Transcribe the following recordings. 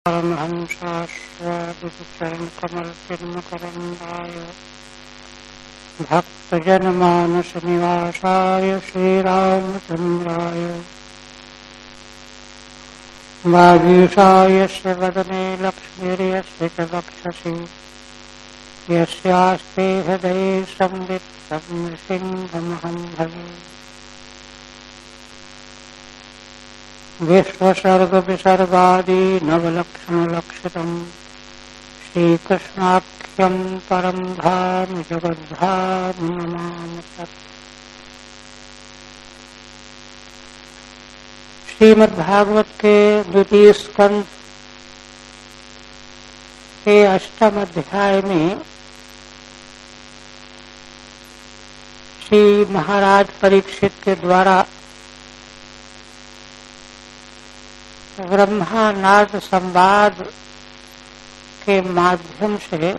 परमहंसास्वादिचरणकमलचिन्मकरन्दाय भक्तजनमानसनिवासाय श्रीरामचन्द्राय वागीशाय यस्य वदने लक्ष्मीर्यस्य च वक्षसि यस्यास्ते हृदये संवित्तं सिंहमहं भजे। विश्वसर्ग विसर्गादि नवलक्षणलक्षितम् श्रीकृष्णाख्यं परं धाम जगद्धाम नमामि तत्। श्रीमद्भागवत के द्वितीय स्कंध के 8वें अध्याय में श्री महाराज परीक्षित के द्वारा ब्रह्मा नारद संवाद के माध्यम से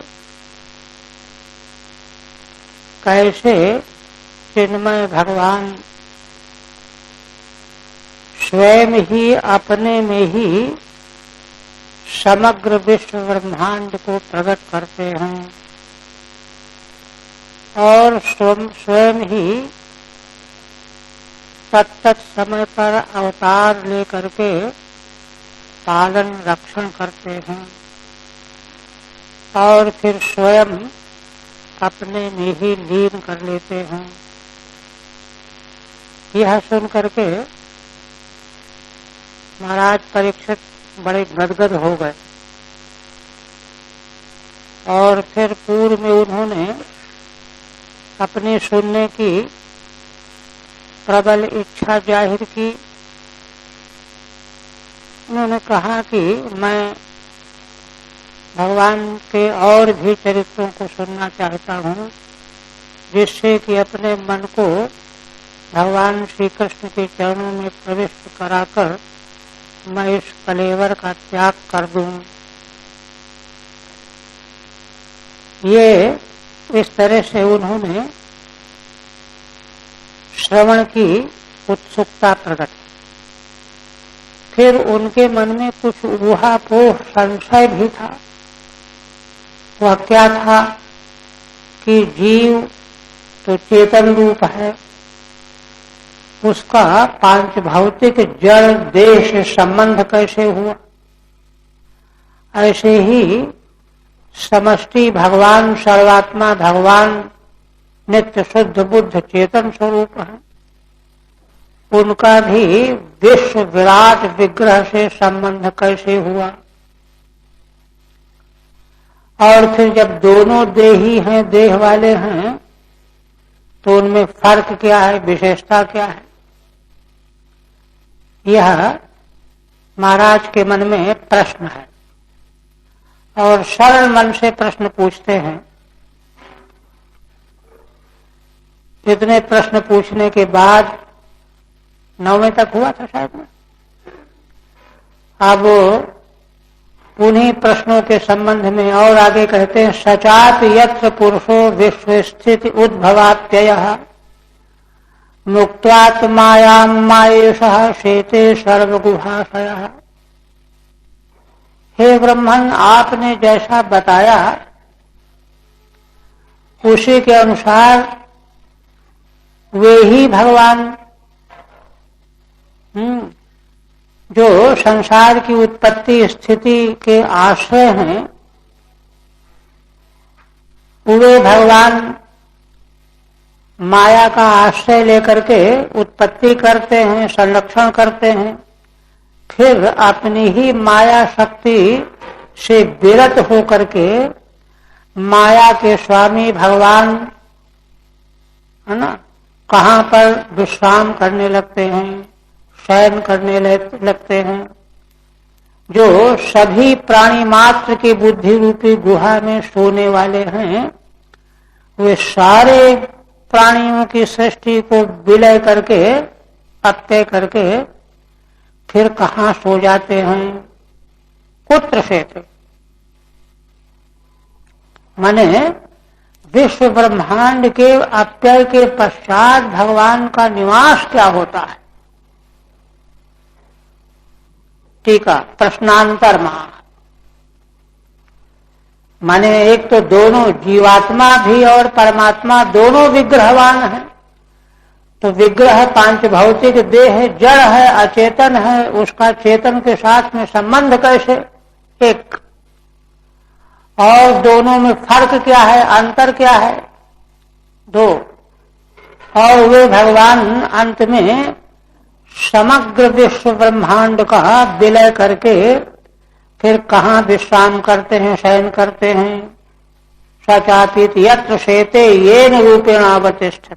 कैसे चिन्मय भगवान स्वयं ही अपने में ही समग्र विश्व ब्रह्मांड को प्रकट करते हैं और स्वयं ही तत्त समय पर अवतार लेकर के पालन रक्षण करते हैं और फिर स्वयं अपने में ही लीन कर लेते हैं। यह सुन करके महाराज परीक्षित बड़े गदगद हो गए और फिर पूर्व में उन्होंने अपने सुनने की प्रबल इच्छा जाहिर की। उन्होंने कहा कि मैं भगवान के और भी चरित्रों को सुनना चाहता हूँ, जिससे कि अपने मन को भगवान श्री कृष्ण के चरणों में प्रविष्ट कराकर मैं इस कलेवर का त्याग कर दूं। ये इस तरह से उन्होंने श्रवण की उत्सुकता प्रकट। फिर उनके मन में कुछ ऊहापोह संशय भी था। वह क्या था कि जीव तो चेतन रूप है, उसका पांच भौतिक जड़ देह से संबंध कैसे हुआ। ऐसे ही समष्टि भगवान सर्वात्मा भगवान नित्य शुद्ध बुद्ध चेतन स्वरूप है, उनका भी विश्व विराट विग्रह से संबंध कैसे हुआ। और फिर जब दोनों देही हैं, देह वाले हैं, तो उनमें फर्क क्या है, विशेषता क्या है। यह महाराज के मन में प्रश्न है और सरल मन से प्रश्न पूछते हैं। इतने प्रश्न पूछने के बाद 9वें तक हुआ था शायद में। अब उन्हीं प्रश्नों के संबंध में और आगे कहते हैं, सचात यत्र पुरुषो विश्व स्थिति उद्भवाप्ययः मुक्त्वात् मायां मायेशः शेते सर्वगुहाशयः। हे ब्रह्मन, आपने जैसा बताया उसी के अनुसार वे ही भगवान जो संसार की उत्पत्ति स्थिति के आश्रय हैं, वे भगवान माया का आश्रय लेकर के उत्पत्ति करते हैं, संरक्षण करते हैं, फिर अपनी ही माया शक्ति से विरत होकर के माया के स्वामी भगवान है ना, कहाँ पर विश्राम करने लगते हैं, शयन करने लगते हैं। जो सभी प्राणी मात्र की बुद्धि रूपी गुहा में सोने वाले हैं, वे सारे प्राणियों की सृष्टि को विलय करके पत्ते करके फिर कहाँ सो जाते हैं, कुत्र से थे। माने विश्व ब्रह्मांड के अपव्यय के पश्चात भगवान का निवास क्या होता है। टीका प्रश्नांतर महा, माने एक तो दोनों जीवात्मा भी और परमात्मा दोनों विग्रहवान है। तो विग्रह पांच भौतिक देह जड़ है, अचेतन है, उसका चेतन के साथ में संबंध कैसे? एक। और दोनों में फर्क क्या है, अंतर क्या है? दो। और वे भगवान अंत में समग्र विश्व ब्रह्मांड का विलय करके फिर कहाँ विश्राम करते हैं, शयन करते हैं? सचातीत यत्र शेते येन रूपेण अवतिष्ठते।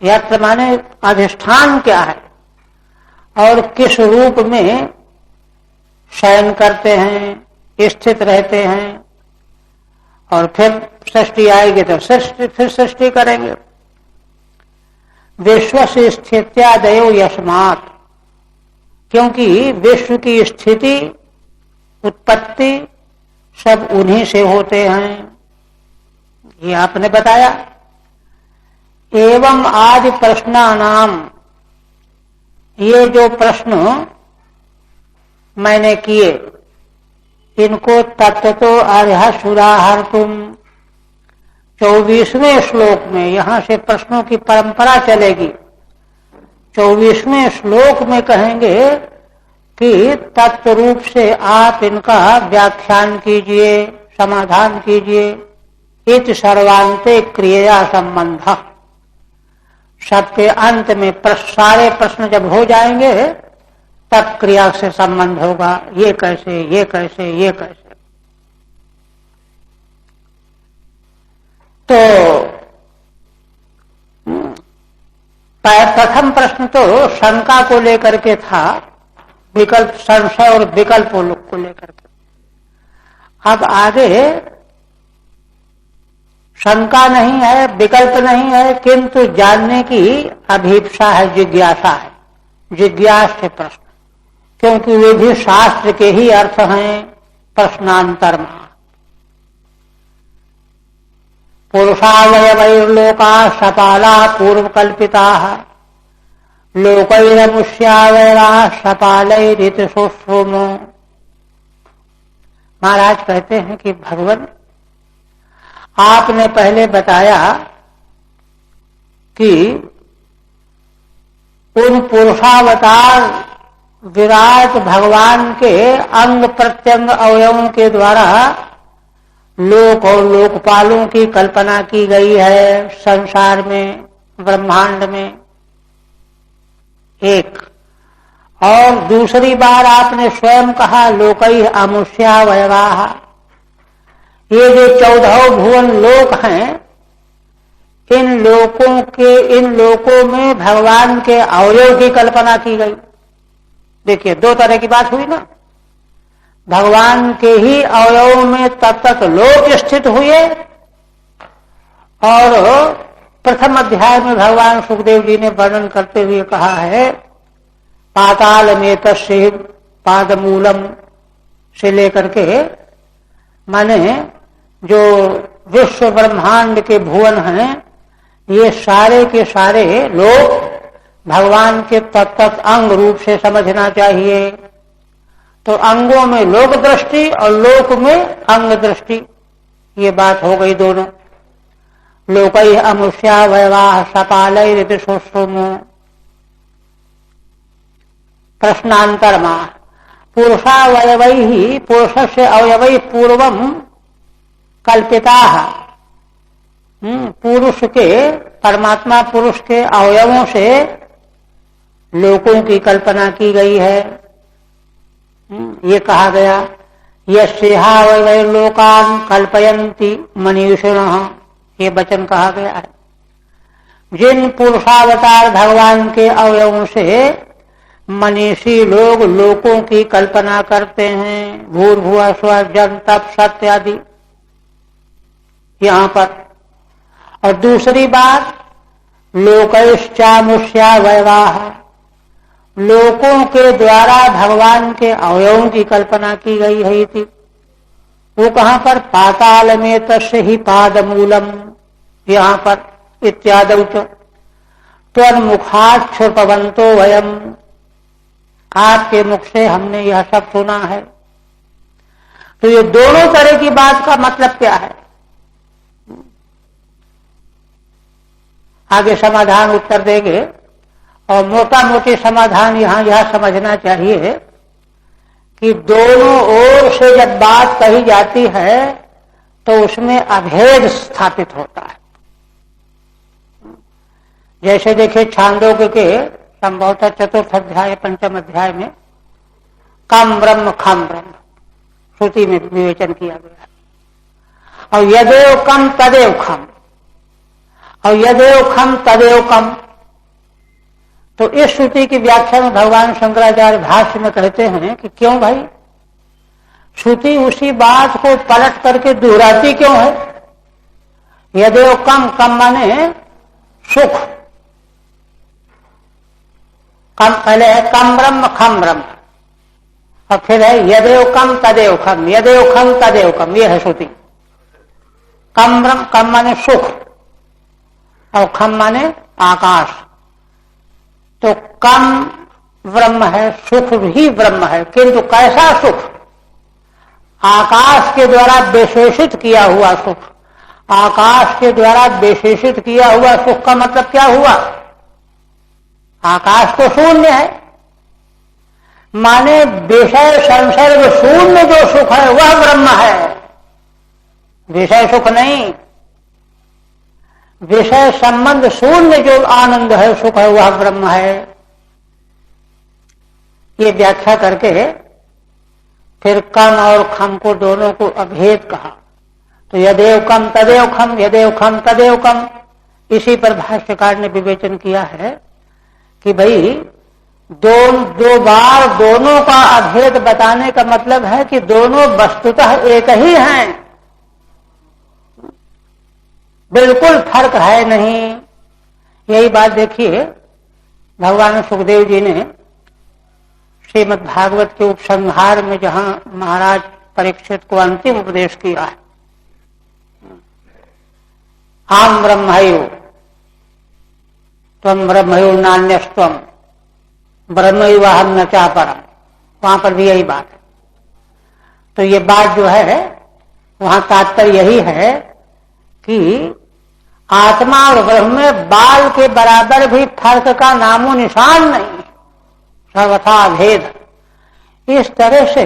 यत्र माने अधिष्ठान क्या है और किस रूप में शयन करते हैं, स्थित रहते हैं। और फिर सृष्टि आएगी तो फिर सृष्टि करेंगे। विश्व से स्थित्यादयो यस्मात्, क्योंकि विश्व की स्थिति उत्पत्ति सब उन्हीं से होते हैं, ये आपने बताया। एवं आदि प्रश्नानाम, ये जो प्रश्न मैंने किए इनको तत्तो अर्ह सुराहर्तुम, 24वें श्लोक में, यहां से प्रश्नों की परंपरा चलेगी। 24वें श्लोक में कहेंगे कि तत्व रूप से आप इनका व्याख्यान कीजिए, समाधान कीजिए। इति सर्वांते क्रिया संबंध, सबके अंत में सारे प्रश्न जब हो जाएंगे तब क्रिया से संबंध होगा। ये कैसे, ये कैसे, ये कैसे। तो प्रथम प्रश्न तो शंका को लेकर के था, विकल्प, संशय और विकल्प को लेकर के। अब आगे शंका नहीं है, विकल्प नहीं है, किंतु जानने की अभीप्सा है, जिज्ञासा है, जिज्ञास्य प्रश्न, क्योंकि वे भी शास्त्र के ही अर्थ हैं। प्रश्नांतर में पुरुषावयवैर्लोका सपाला पूर्व कल्पिता लोकैरमुष्यावयवा सपालैरिति सुश्रुमो। महाराज कहते हैं कि भगवान, आपने पहले बताया कि उन पुरुषावतार विराट भगवान के अंग प्रत्यंग अवयवों के द्वारा लोक और लोकपालों की कल्पना की गई है संसार में, ब्रह्मांड में। एक और दूसरी बार आपने स्वयं कहा लोकै अमुष्यावयवाः, ये जो 14 भुवन लोक हैं, इन लोकों में भगवान के अवयव की कल्पना की गई। देखिए, दो तरह की बात हुई ना। भगवान के ही अवयव में तब तक लोक स्थित हुए, और प्रथम अध्याय में भगवान सुखदेव जी ने वर्णन करते हुए कहा है, पाताल में तस्य पादमूलम से लेकर के, माने जो विश्व ब्रह्मांड के भुवन हैं, ये सारे के सारे लोग भगवान के तत्त अंग रूप से समझना चाहिए। तो अंगों में लोक दृष्टि और लोक में अंग दृष्टि, ये बात हो गई दोनों। लोकै अमुष्यावयवाः सपालैरिति सुश्रुमो। प्रश्नांतरमा पुरुषावयवैः, पुरुषस्य अवयवैः पूर्वं कल्पिताः, पुरुष के, परमात्मा पुरुष के अवयवों से लोकों की कल्पना की गई है। ये कहा गया, यस्यावयवैर्लोकान् कल्पयन्ति मनीषिणः, ये वचन कहा गया है। जिन पुरुषावतार भगवान के अवयवों से मनीषी लोग लोकों की कल्पना करते हैं, भूर्भुवः स्वः जन तप सत्य आदि, यहां पर। और दूसरी बात लोकैश्चामुष्यावयवाः, लोकों के द्वारा भगवान के अवयवों की कल्पना की गई है थी। वो कहां पर? पाताल में तस्य ही पादमूलम, यहां पर इत्यादि। त्वन्मुखात् श्रुतवन्तो वयम्, आपके मुख से हमने यह सब सुना है। तो ये दोनों तरह की बात का मतलब क्या है? आगे समाधान उत्तर देंगे, और मोटा मोटी समाधान यहां समझना चाहिए कि दोनों ओर से जब बात कही जाती है तो उसमें अभेद स्थापित होता है। जैसे देखिए छांदोग्य के संभवतः चतुर्थ अध्याय पंचम अध्याय में कम ब्रह्म खम ब्रह्म श्रुति में विवेचन किया गया है, और यदेव कम तदेव खम, और यदेव खम तदेव कम। तो इस श्रुति की व्याख्या में भगवान शंकराचार्य भाष्य में कहते हैं कि क्यों भाई, श्रुति उसी बात को पलट करके दोहराती क्यों है? यदेव कम, कम माने सुख, कम पहले है कम ब्रह्म खम ब्रह्म, और फिर है यदेव कम तदेव खम, यदेव खम तदेव कम, ये है श्रुति। कम ब्रह्म, कम माने सुख और खम माने आकाश। तो कम ब्रह्म है, सुख भी ब्रह्म है, किंतु कैसा सुख? आकाश के द्वारा विशेषित किया हुआ सुख। आकाश के द्वारा विशेषित किया हुआ सुख का मतलब क्या हुआ? आकाश तो शून्य है, माने विषय संसर्ग शून्य जो सुख है वह ब्रह्म है, विषय सुख नहीं। विषय संबंध शून्य जो आनंद है, सुख है, वह ब्रह्म है। ये व्याख्या करके फिर कम और खम को दोनों को अभेद कहा। तो यदेव कम तदेव खम, यदेव खम तदेव कम, इसी पर भाष्यकार ने विवेचन किया है कि भाई दो बार दोनों का अभेद बताने का मतलब है कि दोनों वस्तुतः एक ही हैं, बिल्कुल फर्क है नहीं। यही बात देखिए भगवान सुखदेव जी ने श्रीमद् भागवत के उपसंहार में जहां महाराज परीक्षित को अंतिम उपदेश किया है, आम ब्रह्मयो त्वम ब्रह्मयो नान्यस्त्वम ब्रह्मैवाहम न चापरम, वहां पर भी यही बात है। तो ये बात जो है वहां तात्पर्य यही है कि आत्मा और ब्रह्म में बाल के बराबर भी फर्क का नामो निशान नहीं, सर्वथा भेद। इस तरह से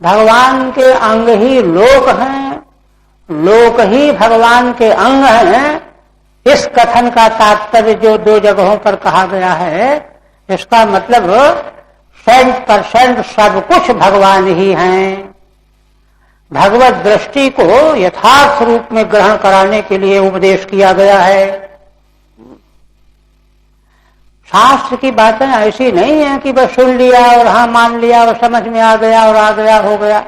भगवान के अंग ही लोक हैं, लोक ही भगवान के अंग हैं। इस कथन का तात्पर्य जो दो जगहों पर कहा गया है, इसका मतलब 100% सब कुछ भगवान ही हैं। भगवत दृष्टि को यथार्थ रूप में ग्रहण कराने के लिए उपदेश किया गया है। शास्त्र की बातें ऐसी नहीं है कि बस सुन लिया और हाँ मान लिया और समझ में आ गया और आ गया हो गया,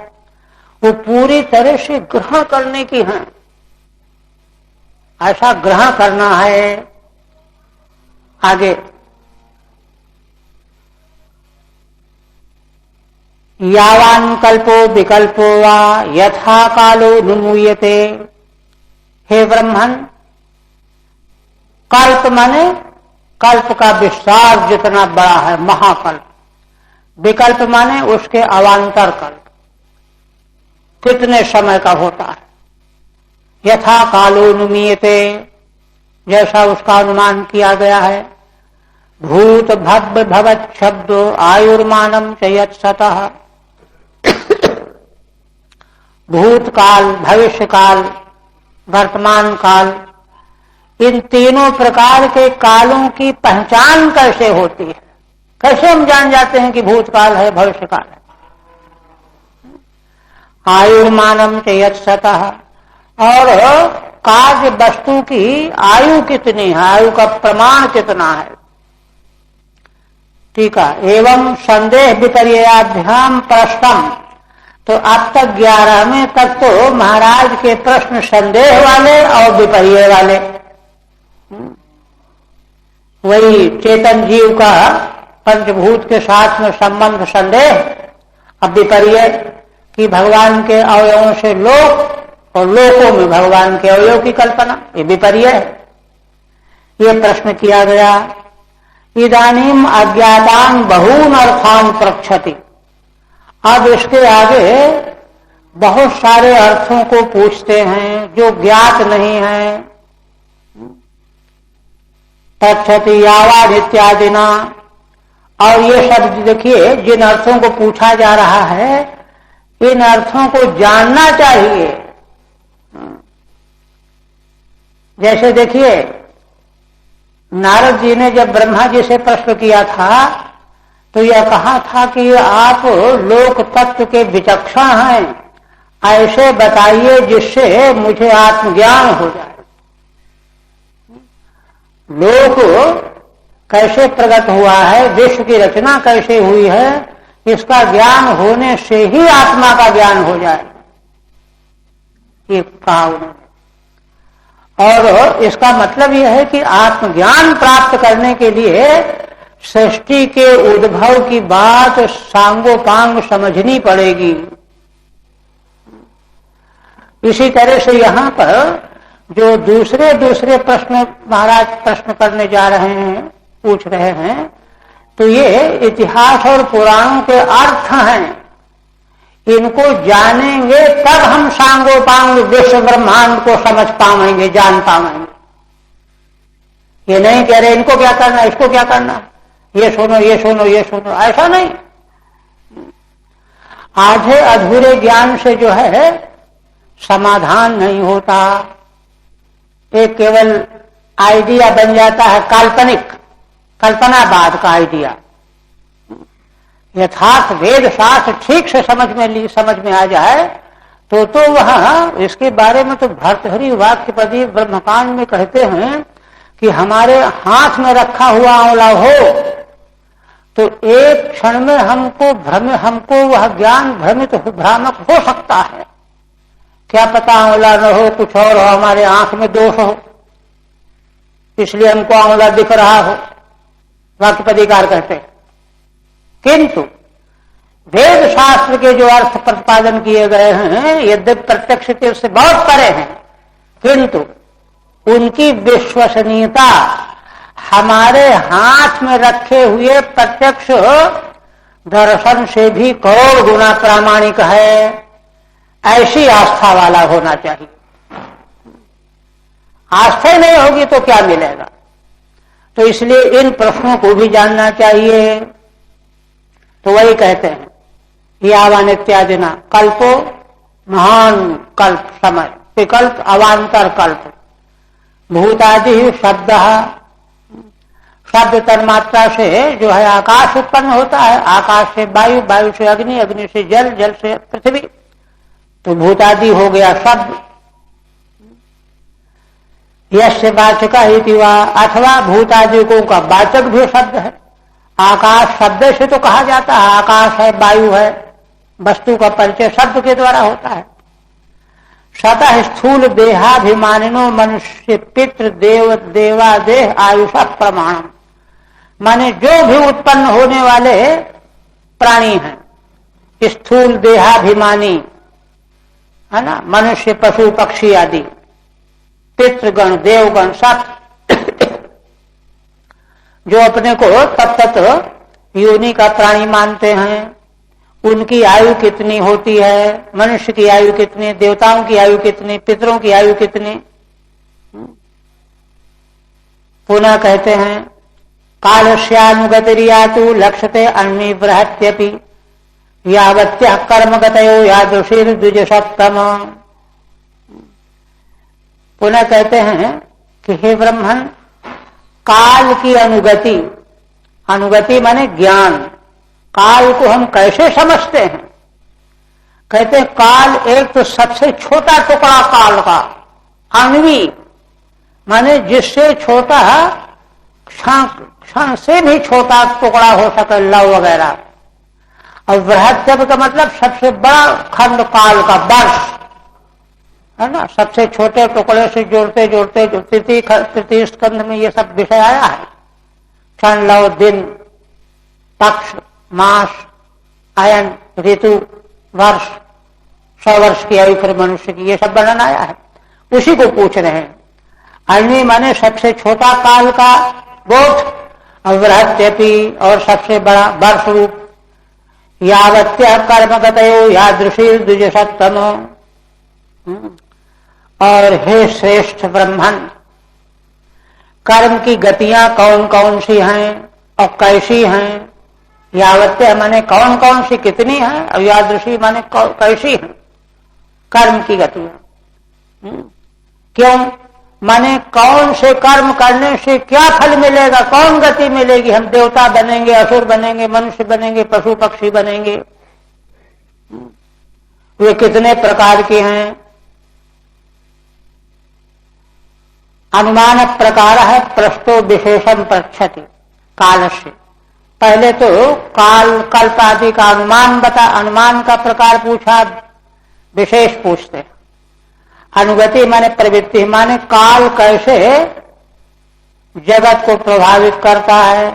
वो पूरी तरह से ग्रहण करने की है। ऐसा ग्रहण करना है। आगे यावान कल्पो विकल्पो वा यथा कालो नुमूयते। हे ब्रह्मन, कल्प माने कल्प का विस्तार जितना बड़ा है, महाकल्प। विकल्प माने उसके अवान्तर कल्प कितने समय का होता है। यथा कालो नुमीयते, जैसा उसका अनुमान किया गया है। भूत भव्य भवत शब्दो आयुर्मानम चयत सतः। भूतकाल, भविष्य काल, वर्तमान काल, इन तीनों प्रकार के कालों की पहचान कैसे होती है? कैसे हम जान जाते हैं कि भूतकाल है, भविष्य काल है? आयुर्मानम चयत सतः, और कार्य वस्तु की आयु कितनी है, आयु का प्रमाण कितना है। ठीक है। एवं संदेह विपर्याभ्याम प्रश्नम, तो अब तक 11वें तक तो महाराज के प्रश्न संदेह वाले और विपर्य वाले। वही चेतन जीव का पंचभूत के साथ में संबंध संदेह, अब विपर्य कि भगवान के अवयवों से लोक और लोकों में भगवान के अवयव की कल्पना, ये विपर्य है। ये प्रश्न किया गया। इदानीम अज्ञातान बहून अर्थान प्रक्षति। अब इसके आगे बहुत सारे अर्थों को पूछते हैं जो ज्ञात नहीं है। तच्छति यावाद इत्यादि ना, और ये शब्द देखिए जिन अर्थों को पूछा जा रहा है इन अर्थों को जानना चाहिए। जैसे देखिए नारद जी ने जब ब्रह्मा जी से प्रश्न किया था तो यह कहा था कि आप लोक तत्व के विचक्षण हैं, ऐसे बताइए जिससे मुझे आत्मज्ञान हो जाए। लोक कैसे प्रकट हुआ है, विश्व की रचना कैसे हुई है, इसका ज्ञान होने से ही आत्मा का ज्ञान हो जाए, ये कहा उन्होंने। और इसका मतलब यह है कि आत्मज्ञान प्राप्त करने के लिए सृष्टि के उद्भव की बात सांगोपांग समझनी पड़ेगी। इसी तरह से यहाँ पर जो दूसरे दूसरे प्रश्न महाराज प्रश्न करने जा रहे हैं, पूछ रहे हैं, तो ये इतिहास और पुराणों के अर्थ हैं। इनको जानेंगे तब हम सांगोपांग विश्व ब्रह्मांड को समझ पाएंगे, जान पाएंगे। ये नहीं कह रहे इनको क्या करना, इसको क्या करना, ये सुनो ये सुनो ये सुनो, ऐसा नहीं। आधे अधूरे ज्ञान से जो है समाधान नहीं होता, एक केवल आइडिया बन जाता है, काल्पनिक कल्पनावाद का आइडिया। यथार्थ वेद शास्त्र ठीक से समझ में आ जाए तो वह इसके बारे में तो भर्तृहरि वाक्यपदी ब्रह्मकांड में कहते हैं कि हमारे हाथ में रखा हुआ आंवला हो तो एक क्षण में हमको वह ज्ञान भ्रामक हो सकता है। क्या पता आंवला न हो, कुछ और हो, हमारे आंख में दोष हो, इसलिए हमको आंवला दिख रहा हो, वाक्यपदीकार कहते हैं। किंतु वेद शास्त्र के जो अर्थ प्रतिपादन किए गए हैं यद्यपि प्रत्यक्ष के उससे बहुत परे हैं, किंतु उनकी विश्वसनीयता हमारे हाथ में रखे हुए प्रत्यक्ष दर्शन से भी करोड़ गुना प्रामाणिक है। ऐसी आस्था वाला होना चाहिए। आस्था नहीं होगी तो क्या मिलेगा। तो इसलिए इन प्रश्नों को भी जानना चाहिए। तो वही कहते हैं यावान इत्यादि ना, कल्पो महान कल्प समय, विकल्प अवान्तर कल्प, भूतादि शब्द, शब्द तन्मात्रा से जो है आकाश उत्पन्न होता है, आकाश से वायु, वायु से अग्नि, अग्नि से जल, जल से पृथ्वी, तो भूतादि हो गया शब्द। यस्य वाचक इति वा, अथवा भूतादिकों का वाचक भी शब्द है। आकाश शब्द से तो कहा जाता है, आकाश है, वायु है, वस्तु का परिचय शब्द के द्वारा होता है। सतः स्थूल देहाभिमानिनो मनुष्य पितृ देव देवादेह आयुषा प्रमाणम, माने जो भी उत्पन्न होने वाले प्राणी हैं, स्थूल देहाभिमानी है ना, मनुष्य पशु पक्षी आदि, पितृगण देवगण सब जो अपने को तत्त योनि का प्राणी मानते हैं, उनकी आयु कितनी होती है, मनुष्य की आयु कितनी, देवताओं की आयु कितनी, पितरों की आयु कितनी। पुनः कहते हैं कालस्यानुगतिरियातु लक्ष्यते अन्य बृहत्यपि यावत्य कर्मगतयो यादृशीर द्विजसप्तम। पुनः कहते हैं कि हे ब्रह्मन, काल की अनुगति, अनुगति माने ज्ञान, काल को हम कैसे समझते हैं। कहते हैं काल एक तो सबसे छोटा टुकड़ा काल का, अन्वी माने जिससे छोटा क्षण से भी छोटा टुकड़ा हो सके, लव वगैरह, और बृहद शब्द का मतलब सबसे बड़ा खंड काल का, वर्ष है ना, सबसे छोटे टुकड़े से जोड़ते जोड़ते जो तृतीय स्कंध में ये सब विषय आया है, क्षण, लव, दिन, पक्ष, मास, अयन, ऋतु, वर्ष, 100 वर्ष की आयु फिर मनुष्य की, ये सब वर्णन आया है। उसी को पूछ रहे हैं। अन्य माने सबसे छोटा काल का बोध, और बृहत्यपि और सबसे बड़ा वर्ष रूप, यावत्य कर्मगतयो यादृशी द्विजसत्तमो। और हे श्रेष्ठ ब्राह्मण, कर्म की गतियां कौन कौन सी हैं और कैसी हैं? यावत्य माने कौन कौन सी कितनी हैं, और यादृशी माने कैसी हैं कर्म की गतियां। क्यों माने कौन से कर्म करने से क्या फल मिलेगा, कौन गति मिलेगी? हम देवता बनेंगे, असुर बनेंगे, मनुष्य बनेंगे, पशु पक्षी बनेंगे। वे कितने प्रकार के हैं? अनुमान प्रकार है प्रस्तो विशेषम पृच्छति काल से। पहले तो काल कल्प आदि का अनुमान का प्रकार पूछा, विशेष पूछते। अनुगति माने प्रवृत्ति, माने काल कैसे जगत को प्रभावित करता है।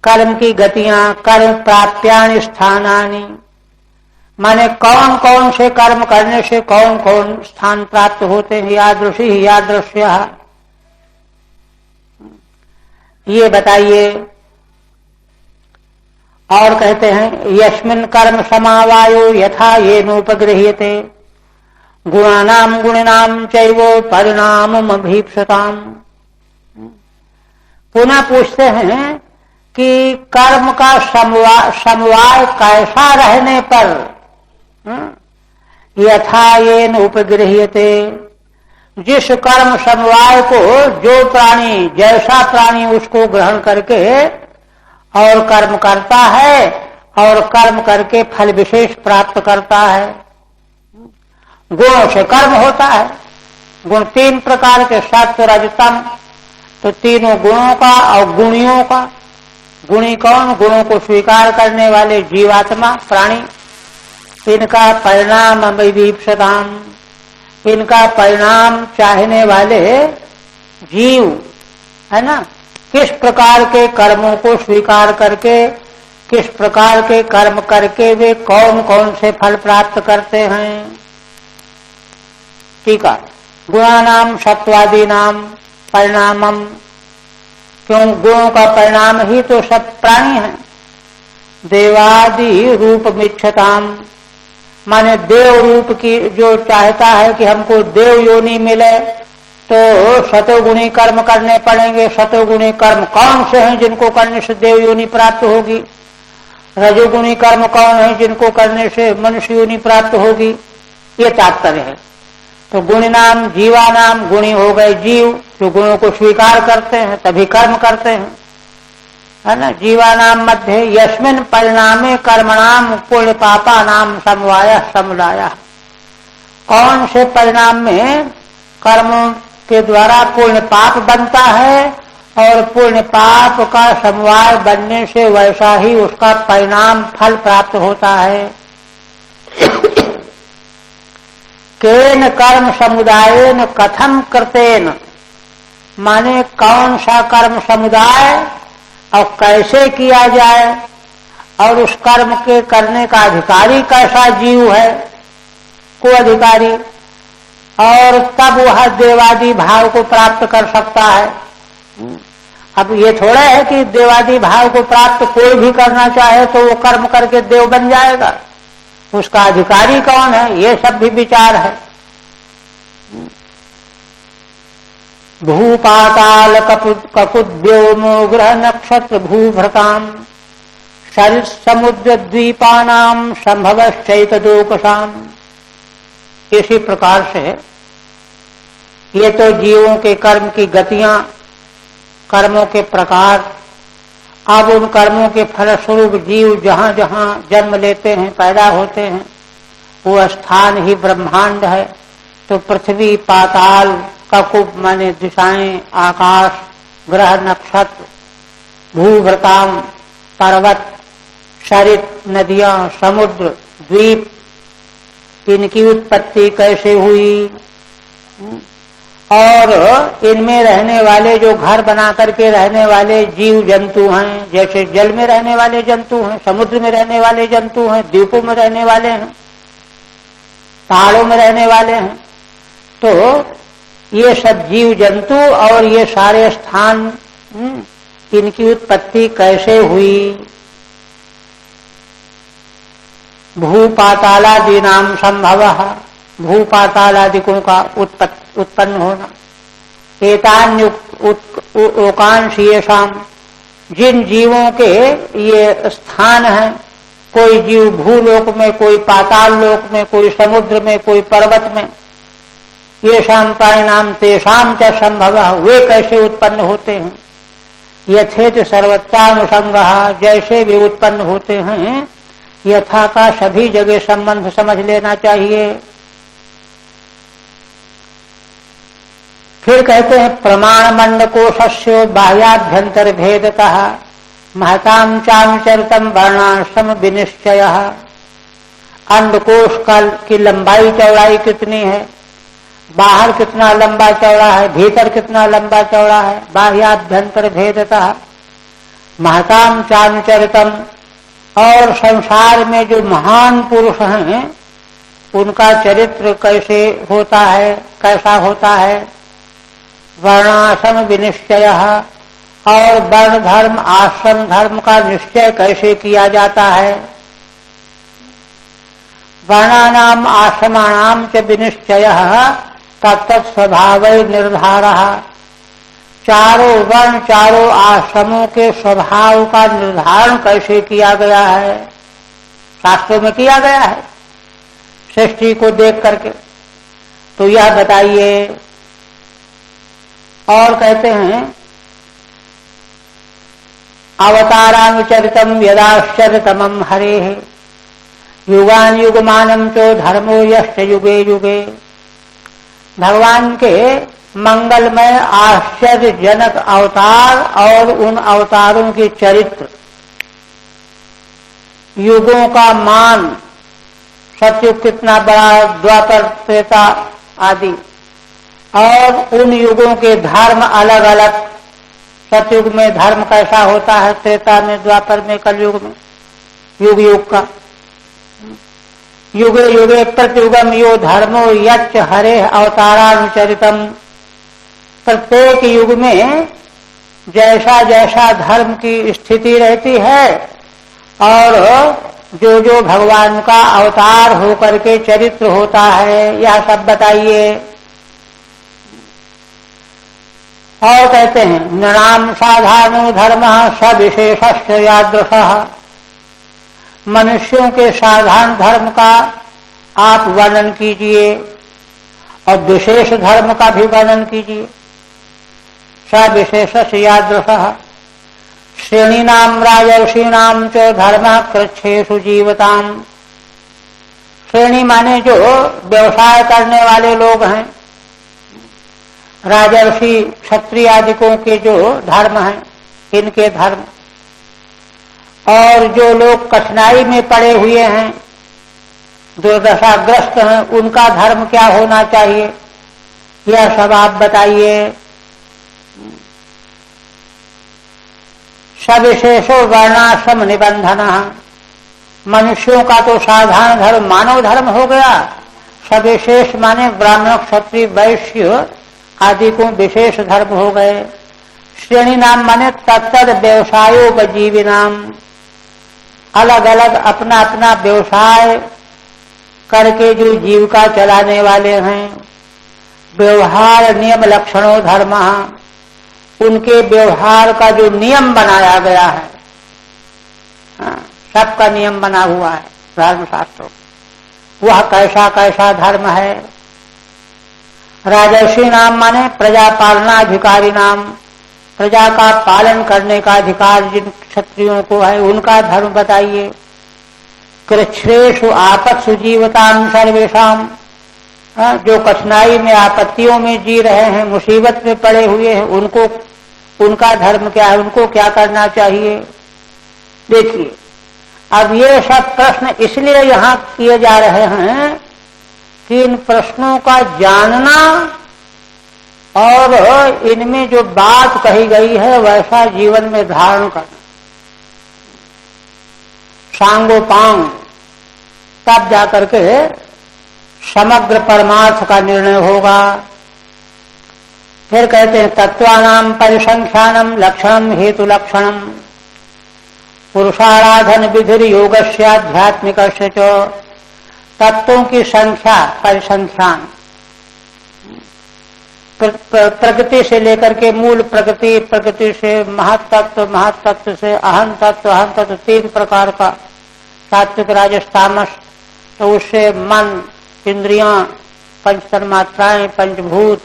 कर्म की गतियां, कर्म प्राप्यानि स्थानानि, माने कौन कौन से कर्म करने से कौन कौन स्थान प्राप्त होते हैं। यादृशी यादृश्य, ये बताइए। और कहते हैं यस्मिन् कर्म समावायो यथा येनोपगृह्यते गुणानाम गुणिनाम चैवो परिणामम् अभीप्सताम्। पुनः पूछते हैं कि कर्म का समवाय कैसा रहने पर यथा येन उपगृह्यते, जिस कर्म समवाय को जो प्राणी, जैसा प्राणी उसको ग्रहण करके और कर्म करता है और कर्म करके फल विशेष प्राप्त करता है। गुणों से कर्म होता है। गुण तीन प्रकार के, सत्व रजतम, तो तीनों गुणों का और गुणियों का। गुणी कौन? गुणों को स्वीकार करने वाले जीवात्मा प्राणी। इनका परिणाम अभिप्सताम, इनका परिणाम चाहने वाले जीव, है ना। किस प्रकार के कर्मों को स्वीकार करके, किस प्रकार के कर्म करके वे कौन कौन से फल प्राप्त करते हैं। ठीक है। गुणानाम सत्वादि नाम परिणामम, क्यों? गुणों का परिणाम ही तो सब प्राणी है। देवादि रूप मिच्छताम, माने देव रूप की जो चाहता है कि हमको देव योनि मिले तो शतोगुणी कर्म करने पड़ेंगे। शतोगुणी कर्म कौन से हैं जिनको करने से देव योनि प्राप्त होगी? रजोगुणी कर्म कौन है जिनको करने से मनुष्य योनि प्राप्त होगी? ये तात्पर्य है। तो गुणी नाम जीवा नाम, गुणी हो गए जीव जो गुणों को स्वीकार करते हैं तभी कर्म करते हैं, है ना। जीवा नाम मध्य यस्मिन् परिणामे कर्मणाम पुण्य पापा नाम समवाय समुदाय, कौन से परिणाम में कर्मों के द्वारा पुण्य पाप बनता है और पुण्य पाप का समवाय बनने से वैसा ही उसका परिणाम फल प्राप्त होता है। केन कर्म समुदायेन कथम कृतेन, माने कौन सा कर्म समुदाय और कैसे किया जाए, और उस कर्म के करने का अधिकारी कैसा जीव है, को अधिकारी, और तब वह देवादि भाव को प्राप्त कर सकता है। अब ये थोड़ा है कि देवादि भाव को प्राप्त कोई भी करना चाहे तो वो कर्म करके देव बन जाएगा। उसका अधिकारी कौन है, ये सब भी विचार है। भूपाताल ककुद व्योमो ग्रह नक्षत्र भूभृताम सरित समुद्र द्वीपानाम संभवश्चैतदोकसाम। इसी प्रकार से ये तो जीवों के कर्म की गतियां, कर्मों के प्रकार। अब उन कर्मों के फलस्वरूप जीव जहां जहां जन्म लेते हैं, पैदा होते हैं, वो स्थान ही ब्रह्मांड है। तो पृथ्वी, पाताल, ककुब माने दिशाएं, आकाश, ग्रह नक्षत्र, भूभृताम पर्वत, सरित नदियां, समुद्र, द्वीप, इनकी उत्पत्ति कैसे हुई, और इनमें रहने वाले जो घर बना करके रहने वाले जीव जंतु हैं, जैसे जल में रहने वाले जंतु हैं, समुद्र में रहने वाले जंतु हैं, द्वीपों में रहने वाले हैं, पहाड़ों में रहने वाले हैं। तो ये सब जीव जंतु और ये सारे स्थान, इनकी उत्पत्ति कैसे हुई, भूपातालादि नाम संभवः, भूपातालादिकों का उत्पन्न होना। एतान्युकांक्षीयेषाम, जिन जीवों के ये स्थान है, कोई जीव भूलोक में, कोई पाताल लोक में, कोई समुद्र में, कोई पर्वत में, ये शाम प्राणिनाम तेषाम च संभव, वे कैसे उत्पन्न होते हैं। यथेत सर्वत्रानुसंग, जैसे भी उत्पन्न होते हैं यथा का सभी जगह संबंध समझ लेना चाहिए। फिर कहते हैं प्रमाण मंडकोशस्य बाह्याभ्यंतर भेदतः महताम चानुचरितम वर्णाश्रम विनिश्चय। अंडकोश की लंबाई चौड़ाई कितनी है, बाहर कितना लंबा चौड़ा है, भीतर कितना लंबा चौड़ा है, बाह्याभ्यंतर भेदतः महताम चानुचरितम, और संसार में जो महान पुरुष हैं उनका चरित्र कैसे होता है, कैसा होता है। वर्णाश्रम विनिश्चय, और वर्ण धर्म आश्रम धर्म का निश्चय कैसे किया जाता है। वर्णानाम आश्रमाणाम च विनिश्चय तत्तत् स्वभाव निर्धारः, चारों वर्ण चारों आश्रमों के स्वभाव का निर्धारण कैसे किया गया है, शास्त्रों में किया गया है सृष्टि को देख करके, तो यह बताइए। और कहते हैं अवतारानुचरितम यदाश्चर्यतमं हरेः युगान युगमानं चो धर्मो यश्च युगे युगे। भगवान के मंगलमय आश्चर्यजनक अवतार और उन अवतारों के चरित्र, युगों का मान, सतयुग कितना बड़ा, द्वापर त्रेता आदि, और उन युगों के धर्म अलग अलग। सतयुग में धर्म कैसा होता है, त्रेता में, द्वापर में, कलयुग में, युग युग का। युगे युगे प्रत्युगम यो धर्मो यच्च हरे अवतारानुचरितम। प्रत्येक युग में जैसा जैसा धर्म की स्थिति रहती है और जो जो भगवान का अवतार होकर के चरित्र होता है, यह सब बताइए। और कहते हैं नृणाम साधारणो धर्म सविशेषश्च यादृशः। मनुष्यों के साधारण धर्म का आप वर्णन कीजिए और विशेष धर्म का भी वर्णन कीजिए। सविशेषस्य यादृशः श्रेणीनाम राजर्षीणाम च धर्मः कृच्छ्रेषु जीवताम। श्रेणी माने जो व्यवसाय करने वाले लोग हैं, राजर्षि क्षत्रिय आदिकों के जो धर्म हैं, इनके धर्म। और जो लोग कठिनाई में पड़े हुए हैं, दुर्दशाग्रस्त हैं, उनका धर्म क्या होना चाहिए, यह सब आप बताइए। सविशेषो वर्णाश्रम निबंधन। मनुष्यों का तो साधारण धर्म मानव धर्म हो गया, सविशेष माने ब्राह्मण क्षत्रिय वैश्य आदि को विशेष धर्म हो गए। श्रेणी नाम माने तत्तद व्यवसायोपजीवी नाम। अलग अलग अपना अपना व्यवसाय करके जो जीविका चलाने वाले हैं। व्यवहार नियम लक्षणों धर्म, उनके व्यवहार का जो नियम बनाया गया है, सबका नियम बना हुआ है धर्मशास्त्रों, वह कैसा कैसा धर्म है। राजर्षि नाम माने प्रजा पालनाधिकारी नाम, प्रजा का पालन करने का अधिकार जिन क्षत्रियों को है, उनका धर्म बताइए। कृच्छ्रेषु आपत्सु जीवताम सर्वेषाम। जो कठिनाई में आपत्तियों में जी रहे हैं, मुसीबत में पड़े हुए हैं, उनको उनका धर्म क्या है, उनको क्या करना चाहिए। देखिए अब ये सब प्रश्न इसलिए यहाँ किए जा रहे हैं कि इन प्रश्नों का जानना और इनमें जो बात कही गई है वैसा जीवन में धारण करना, सांगोपांग, तब जाकर के समग्र परमार्थ का निर्णय होगा। फिर कहते हैं तत्वानाम परिसंख्यानम लक्षणम हेतु लक्षणम। पुरुषाराधन विधि योगस्याध्यात्मिक तत्वों की संख्या परिसंख्यान, प्रकृति से लेकर के मूल प्रकृति, प्रकृति से महत्तत्व, महत्तत्व से अहम तत्व, अहम तत्व, 3 प्रकार का सात्विक राजस तामस, तो उससे मन, इंद्रियां, पंच तन्मात्राएं, पंचभूत,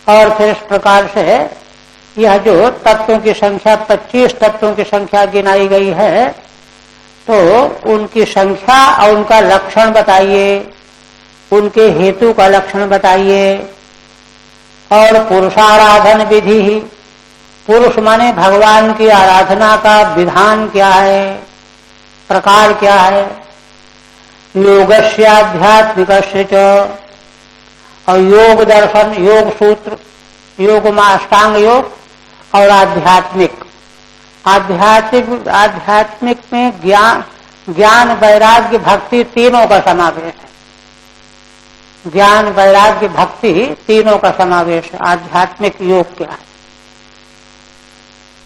और फिर इस प्रकार से यह जो तत्वों की संख्या 25 तत्वों की संख्या गिनाई गई है, तो उनकी संख्या और उनका लक्षण बताइए, उनके हेतु का लक्षण बताइए। और पुरुषाराधन विधि, पुरुष माने भगवान की आराधना का विधान क्या है, प्रकार क्या है। योगस्याध्यात्मिकस्य च, और योग दर्शन, योग सूत्र, योग में अष्टांग योग और आध्यात्मिक, आध्यात्मिक में ज्ञान वैराग्य भक्ति तीनों का समावेश है। ज्ञान वैराग्य भक्ति तीनों का समावेश है। आध्यात्मिक योग क्या है?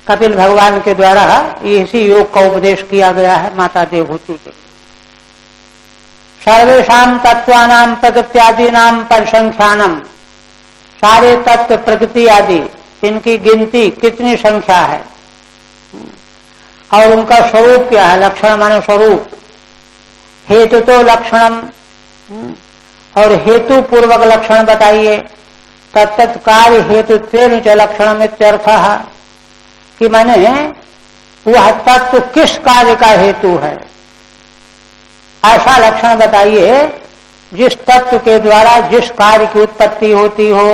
कपिल भगवान के द्वारा इसी योग का उपदेश किया गया है माता देवहूति के। सर्वेषां तत्वानां प्रकृत्यादीनां परिसंख्यानम, सारे तत्व प्रकृति आदि इनकी गिनती कितनी संख्या है, और उनका स्वरूप क्या है, लक्षण माने स्वरूप। हेतु तो लक्षणम, और हेतु पूर्वक लक्षण बताइए। तत्त कार्य हेतु तेन च लक्षणम इत्यर्थः, कि माने वह तत्व किस कार्य का हेतु है, ऐसा लक्षण बताइए जिस तत्व के द्वारा जिस कार्य की उत्पत्ति होती हो।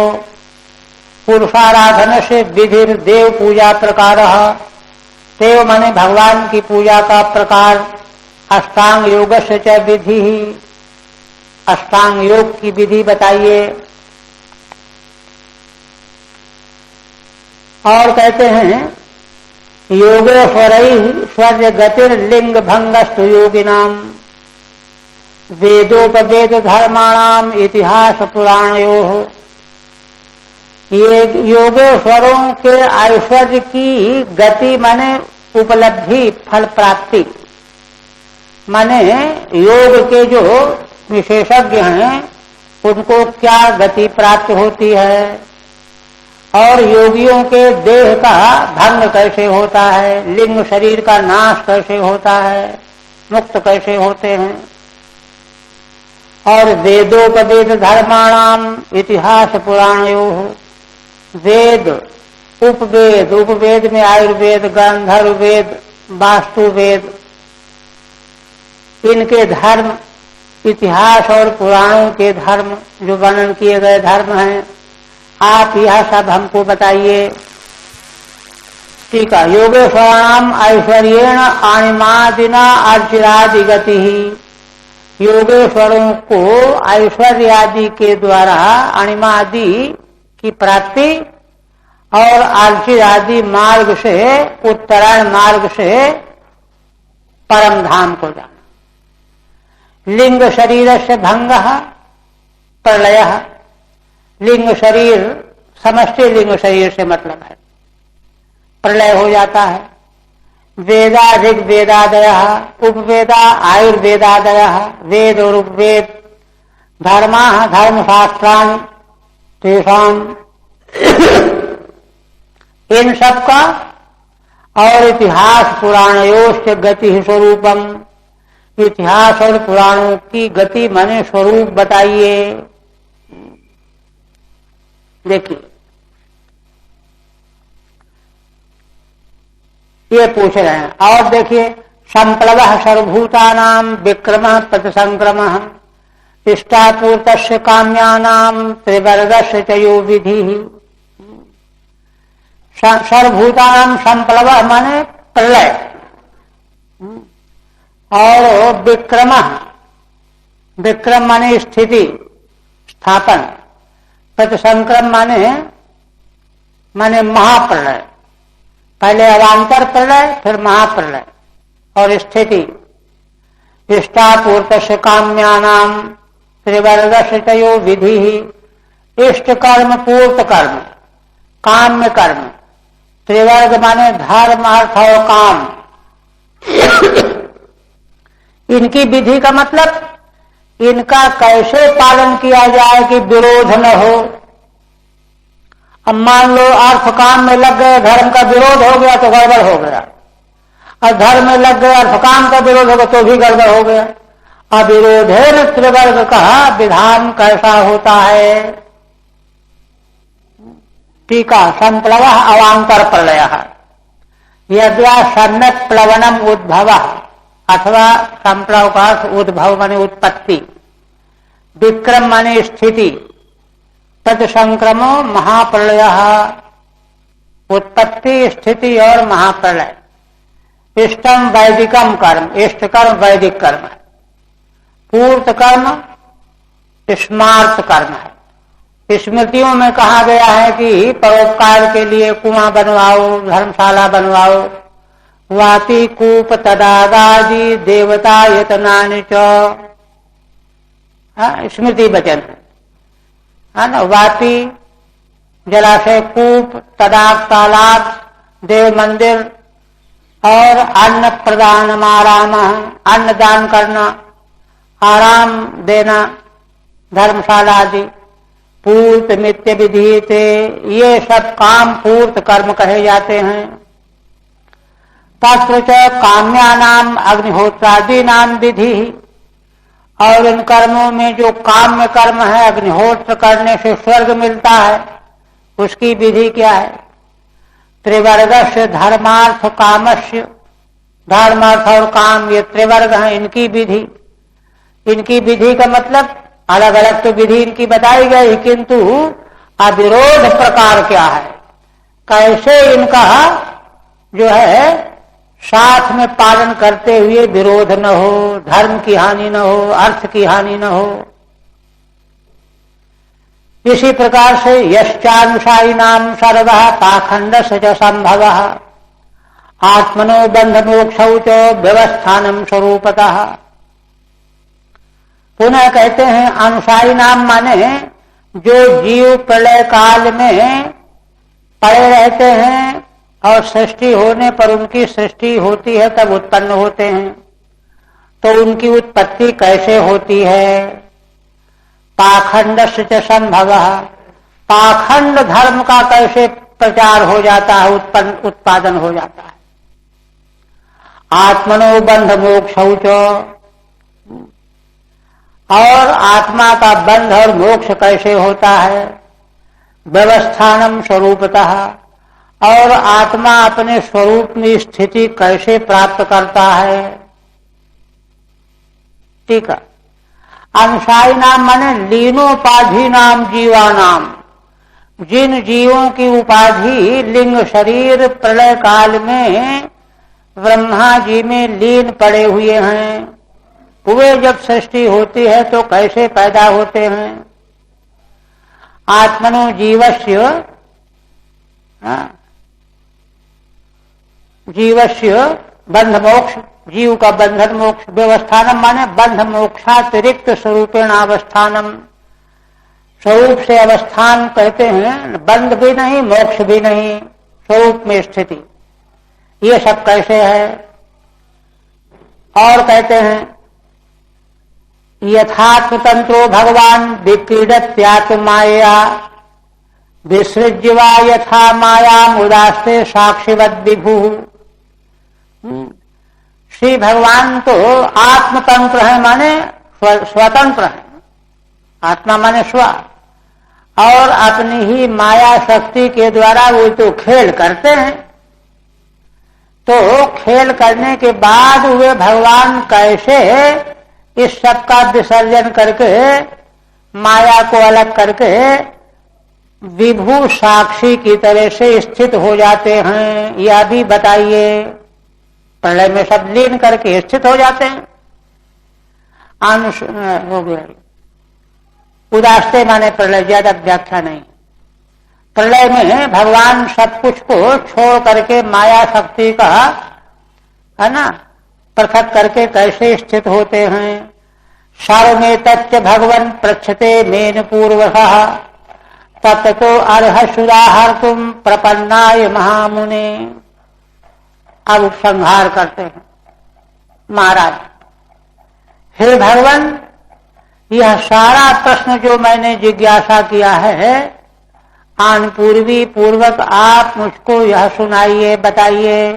पुरुषाराधन से विधि देव पूजा प्रकार, देव माने भगवान की पूजा का प्रकार। अष्टांग योग से च विधि, अष्टांग योग की विधि बताइए। और कहते हैं योगेश्वरैः स्वर्य गतिर्लिंग भंगस्तु योगिनाम, वेदोपवेद धर्माणाम इतिहास पुराणयोः। ये योगेश्वरों के ऐश्वर्य की गति माने उपलब्धि, फल प्राप्ति, माने योग के जो विशेषज्ञ हैं उनको क्या गति प्राप्त होती है, और योगियों के देह का भंग कैसे होता है, लिंग शरीर का नाश कैसे होता है, मुक्त कैसे होते हैं। और वेदोपवेद धर्माणाम इतिहास पुराणयोः, वेद उपवेद, उपवेद में आयुर्वेद, गांधर्व वेद, वास्तु वेद, इनके धर्म, इतिहास और पुराणों के धर्म जो वर्णन किए गए धर्म हैं, आप यह सब हमको बताइए। ठीक है। योगेश्वराणाम ऐश्वर्येण अणिमादिना अर्चिरादि गति, योगेश्वरों को ऐश्वर्य आदि के द्वारा अणिमादि की प्राप्ति और अर्चिर आदि मार्ग से, उत्तरायण मार्ग से परम धाम को जाना। लिंग शरीर से भंग प्रलय, लिंग शरीर समष्टि लिंग शरीर से मतलब है, प्रलय हो जाता है। वेदा ऋग्वेदादय, उपवेदा आयुर्वेदादय, वेद और उपवेद, धर्मा धर्मशास्त्राणि तेषाम, इन सब का, और इतिहास पुराणयोश्च गति स्वरूपम, इतिहास और पुराणों की गति माने स्वरूप बताइए। देखिए ये पूछ रहे हैं। और देखिए संप्लव सर्वभूतानाम विक्रम प्रतिसंक्रमः इष्टापूर्तस्य काम्यानाम त्रिवर्गस्य च यो विधि। सर्वभूतानाम संप्लव माने प्रलय, और विक्रम, विक्रम माने स्थिति स्थापन, प्रतिसंक्रम माने महाप्रलय, पहले अवान्तर प्रलय फिर महाप्रलय और स्थिति। इष्टापूर्तस्य काम्यानाम त्रिवर्गस्य च यो विधि, इष्ट कर्म पूर्त कर्म, काम्य कर्म, त्रिवर्ग माने धर्म अर्थ और काम, इनकी विधि का मतलब इनका कैसे पालन किया जाए कि विरोध न हो। अब मान लो अर्थ काम में लग गए, धर्म का विरोध हो गया तो गड़बड़ हो गया, और धर्म में लग गए अर्थ काम का विरोध होगा तो भी गड़बड़ हो गया। अविरोधेन त्रिवर्ग का विधान कैसा होता है? टीका संप्लव अवांतर प्रलय यद्वा सम्यक प्लवनम उद्भव अथवा संप्लव का उद्भव माने उत्पत्ति, विक्रम माने स्थिति, तद संक्रमो महाप्रलय। उत्पत्ति, स्थिति और महाप्रलय। इष्टम वैदिकम कर्म, इष्ट कर्म वैदिक कर्म है। पूर्त कर्म स्मार्त कर्म है। स्मृतियों में कहा गया है कि परोपकार के लिए कुआं बनवाओ, धर्मशाला बनवाओ, वाति कूप तदागादि देवता यतनानि च, स्मृति वचन है ना। वाति जलाशय, कूप, तडाग तालाब, देव मंदिर, और अन्न प्रदान आराम, अन्न दान करना, आराम देना, धर्मशाला आदि। पूर्त नित्य विधि थे, ये सब काम पूर्त कर्म कहे जाते हैं। तत्र च काम्यानाम अग्निहोत्रादि नाम विधि, और इन कर्मों में जो काम्य कर्म है, अग्निहोत्र करने से स्वर्ग मिलता है, उसकी विधि क्या है? त्रिवर्गस्य धर्मार्थ कामस्य, धर्म अर्थ और काम ये त्रिवर्ग हैं, इनकी विधि। इनकी विधि का मतलब अलग अलग तो विधि इनकी बताई गई, किंतु अविरोध प्रकार क्या है, कैसे इनका जो है साथ में पालन करते हुए विरोध न हो, धर्म की हानि न हो, अर्थ की हानि न हो। इसी प्रकार से यश्चानुसायी नाम सर्व पाखंड च संभव आत्मनो बंध मोक्षौ च व्यवस्थानम स्वरूपतः। पुनः कहते हैं अनुसायी नाम माने जो जीव प्रलय काल में पड़े रहते हैं और सृष्टि होने पर उनकी सृष्टि होती है तब उत्पन्न होते हैं, तो उनकी उत्पत्ति कैसे होती है? पाखंड से संभव, पाखंड धर्म का कैसे प्रचार हो जाता है, उत्पादन हो जाता है। आत्मनो बंध मोक्षौ च, और आत्मा का बंध और मोक्ष कैसे होता है? व्यवस्थानम स्वरूपतः, और आत्मा अपने स्वरूप में स्थिति कैसे प्राप्त करता है? ठीक है। अनुसायी नाम माने लीनोपाधि नाम जीवा नाम, जिन जीवों की उपाधि लिंग शरीर प्रलय काल में ब्रह्मा जी में लीन पड़े हुए हैं, वे जब सृष्टि होती है तो कैसे पैदा होते हैं? आत्मनो जीवस्य, जीवस्य बंध मोक्ष, जीव का बंधन मोक्ष। व्यवस्थानम माने बंध मोक्षातिरिक्त स्वरूपेण अवस्थानम, स्वरूप से अवस्थान कहते हैं, बंध भी नहीं मोक्ष भी नहीं, स्वरूप में स्थिति। ये सब कैसे है? और कहते हैं यथात्मतंत्रो भगवान विक्रीडत्यात्म माया विसृज्य वा यथा माया मुदास्ते साक्षिवद विभु। श्री भगवान तो आत्मतंत्र है माने स्वतंत्र है, आत्मा माने स्व, और अपनी ही माया शक्ति के द्वारा वो तो खेल करते हैं। तो खेल करने के बाद वे भगवान कैसे इस सब का विसर्जन करके माया को अलग करके विभु साक्षी की तरह से स्थित हो जाते हैं, यह भी बताइए। प्रलय में सब लीन करके स्थित हो जाते हैं। हो गया उदास्ते माने प्रलय, ज्यादा व्याख्या नहीं। प्रलय में भगवान सब कुछ को छोड़ करके माया शक्ति का है ना पृथक करके कैसे स्थित होते हैं। सर्वमें तच्च भगवन् पृच्छते मेन पूर्वशः ततो अर्ह सुदाहर्तुम प्रपन्नाय महामुने। अब उपसंहार करते हैं। महाराज, हे भगवान, यह सारा प्रश्न जो मैंने जिज्ञासा किया है, आन पूर्वी पूर्वक आप मुझको यह सुनाइए, बताइए।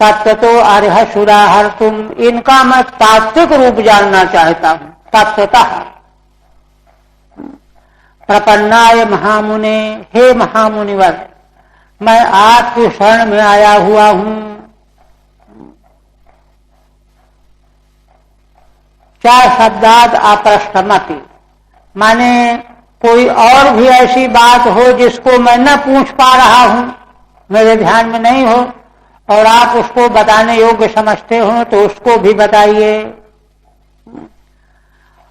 तत्वतो अर्ह सुराहर तुम, इनका मैं तात्विक रूप जानना चाहता हूं। तत्वतः प्रपन्नाय महामुने, हे महामुनिवर, मैं आपकी शरण में आया हुआ हूं। चार शब्दाद अप्रष्टमति, माने कोई और भी ऐसी बात हो जिसको मैं न पूछ पा रहा हूं, मेरे ध्यान में नहीं हो, और आप उसको बताने योग्य समझते हो तो उसको भी बताइए।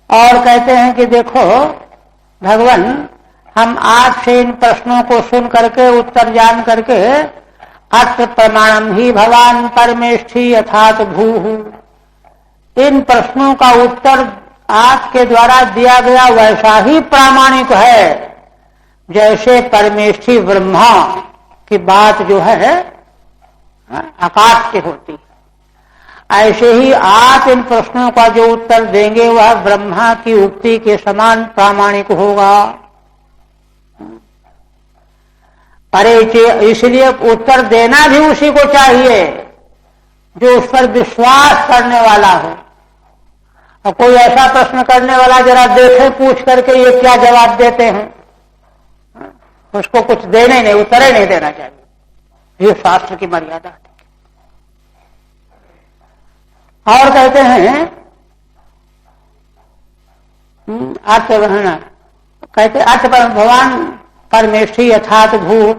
और कहते हैं कि देखो भगवान, हम आपसे इन प्रश्नों को सुन करके, उत्तर जान करके, अत्र प्रमाणम ही भगवान परमेष्ठी यथात भूः, इन प्रश्नों का उत्तर आपके द्वारा दिया गया वैसा ही प्रामाणिक है जैसे परमेष्ठी ब्रह्मा की बात जो है आकाश से होती, ऐसे ही आप इन प्रश्नों का जो उत्तर देंगे वह ब्रह्मा की उक्ति के समान प्रामाणिक होगा। परिचय, इसलिए उत्तर देना भी उसी को चाहिए जो उस पर विश्वास करने वाला हो। और कोई ऐसा प्रश्न करने वाला जरा देखे पूछ करके ये क्या जवाब देते हैं, उसको कुछ देने नहीं, उत्तर ही नहीं देना चाहिए। ये शास्त्र की मर्यादा है। और कहते हैं कहते अर्थ भगवान परमेष्ठी यथात भू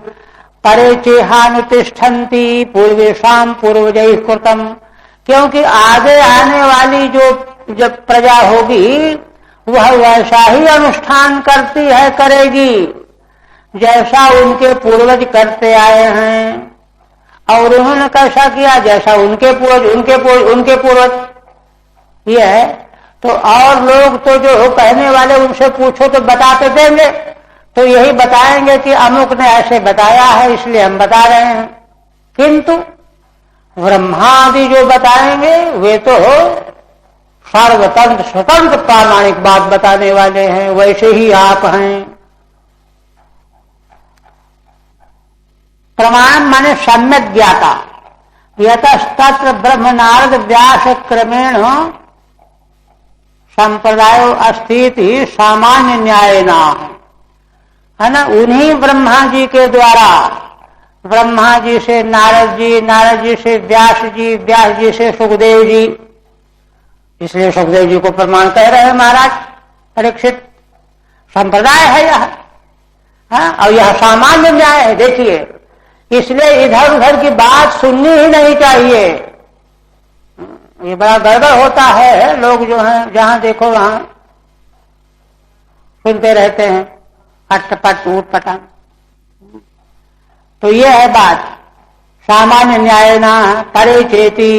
परे चेहानुतिष्ठन्ति पूर्वेशाम पूर्वजैः कृतम, क्योंकि आगे आने वाली जो जब प्रजा होगी वह वैसा ही अनुष्ठान करती है, करेगी जैसा उनके पूर्वज करते आए हैं। और उन्होंने कैसा किया, जैसा उनके पूर्वज ये है। तो और लोग तो जो कहने वाले उनसे पूछो तो बताते देंगे, तो यही बताएंगे कि अमुक ने ऐसे बताया है इसलिए हम बता रहे हैं। किंतु ब्रह्मादि जो बताएंगे वे तो सर्वतंत्र स्वतंत्र प्रामाणिक बात बताने वाले हैं, वैसे ही आप हैं। प्रमाण माने सम्यक ज्ञाता, यतस्तत्र ब्रह्म नारद व्यास क्रमेण संप्रदाय अस्थिति सामान्य न्याय ना है ना। उन्हीं ब्रह्मा जी के द्वारा, ब्रह्मा जी से नारद जी, नारद जी से व्यास जी, व्यास जी से सुखदेव जी, इसलिए सुखदेव जी को प्रमाण कह रहे हैं महाराज परीक्षित। संप्रदाय है यह, और यह सामान्य न्याय है। देखिए, इसलिए इधर उधर की बात सुननी ही नहीं चाहिए। ये बड़ा गड़बड़ होता है, लोग जो हैं जहां देखो वहां सुनते रहते हैं अटपट ऊट पटांग। तो ये है बात, सामान्य न्याय ना परे चेती,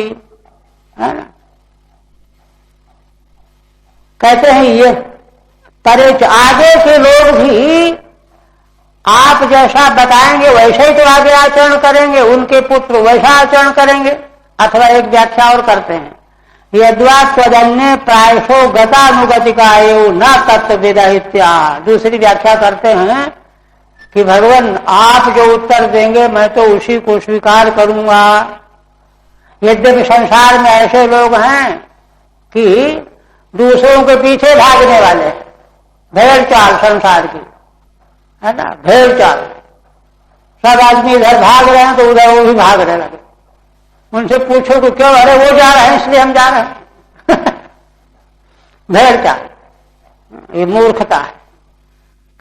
है ना। कहते हैं ये परे, आगे के लोग भी आप जैसा बताएंगे वैसे ही तो आगे आचरण करेंगे, उनके पुत्र वैसा आचरण करेंगे। अथवा एक व्याख्या और करते हैं, यद्वा त्वदन्य प्रायशो गतानुगतिकायो न तत्ववेदा इत्याह। दूसरी व्याख्या करते हैं कि भगवान आप जो उत्तर देंगे मैं तो उसी को स्वीकार करूंगा। यद्यपि संसार में ऐसे लोग हैं कि दूसरों के पीछे भागने वाले, भेड़ चाल संसार की, है ना, भेड़ चाल। सब आदमी इधर भाग रहे हैं तो उधर वो भी भागने लगे। उनसे पूछो कि क्यों, अरे वो जा रहे हैं इसलिए हम जा रहे हैं। भेड़ चाल, ये मूर्खता है।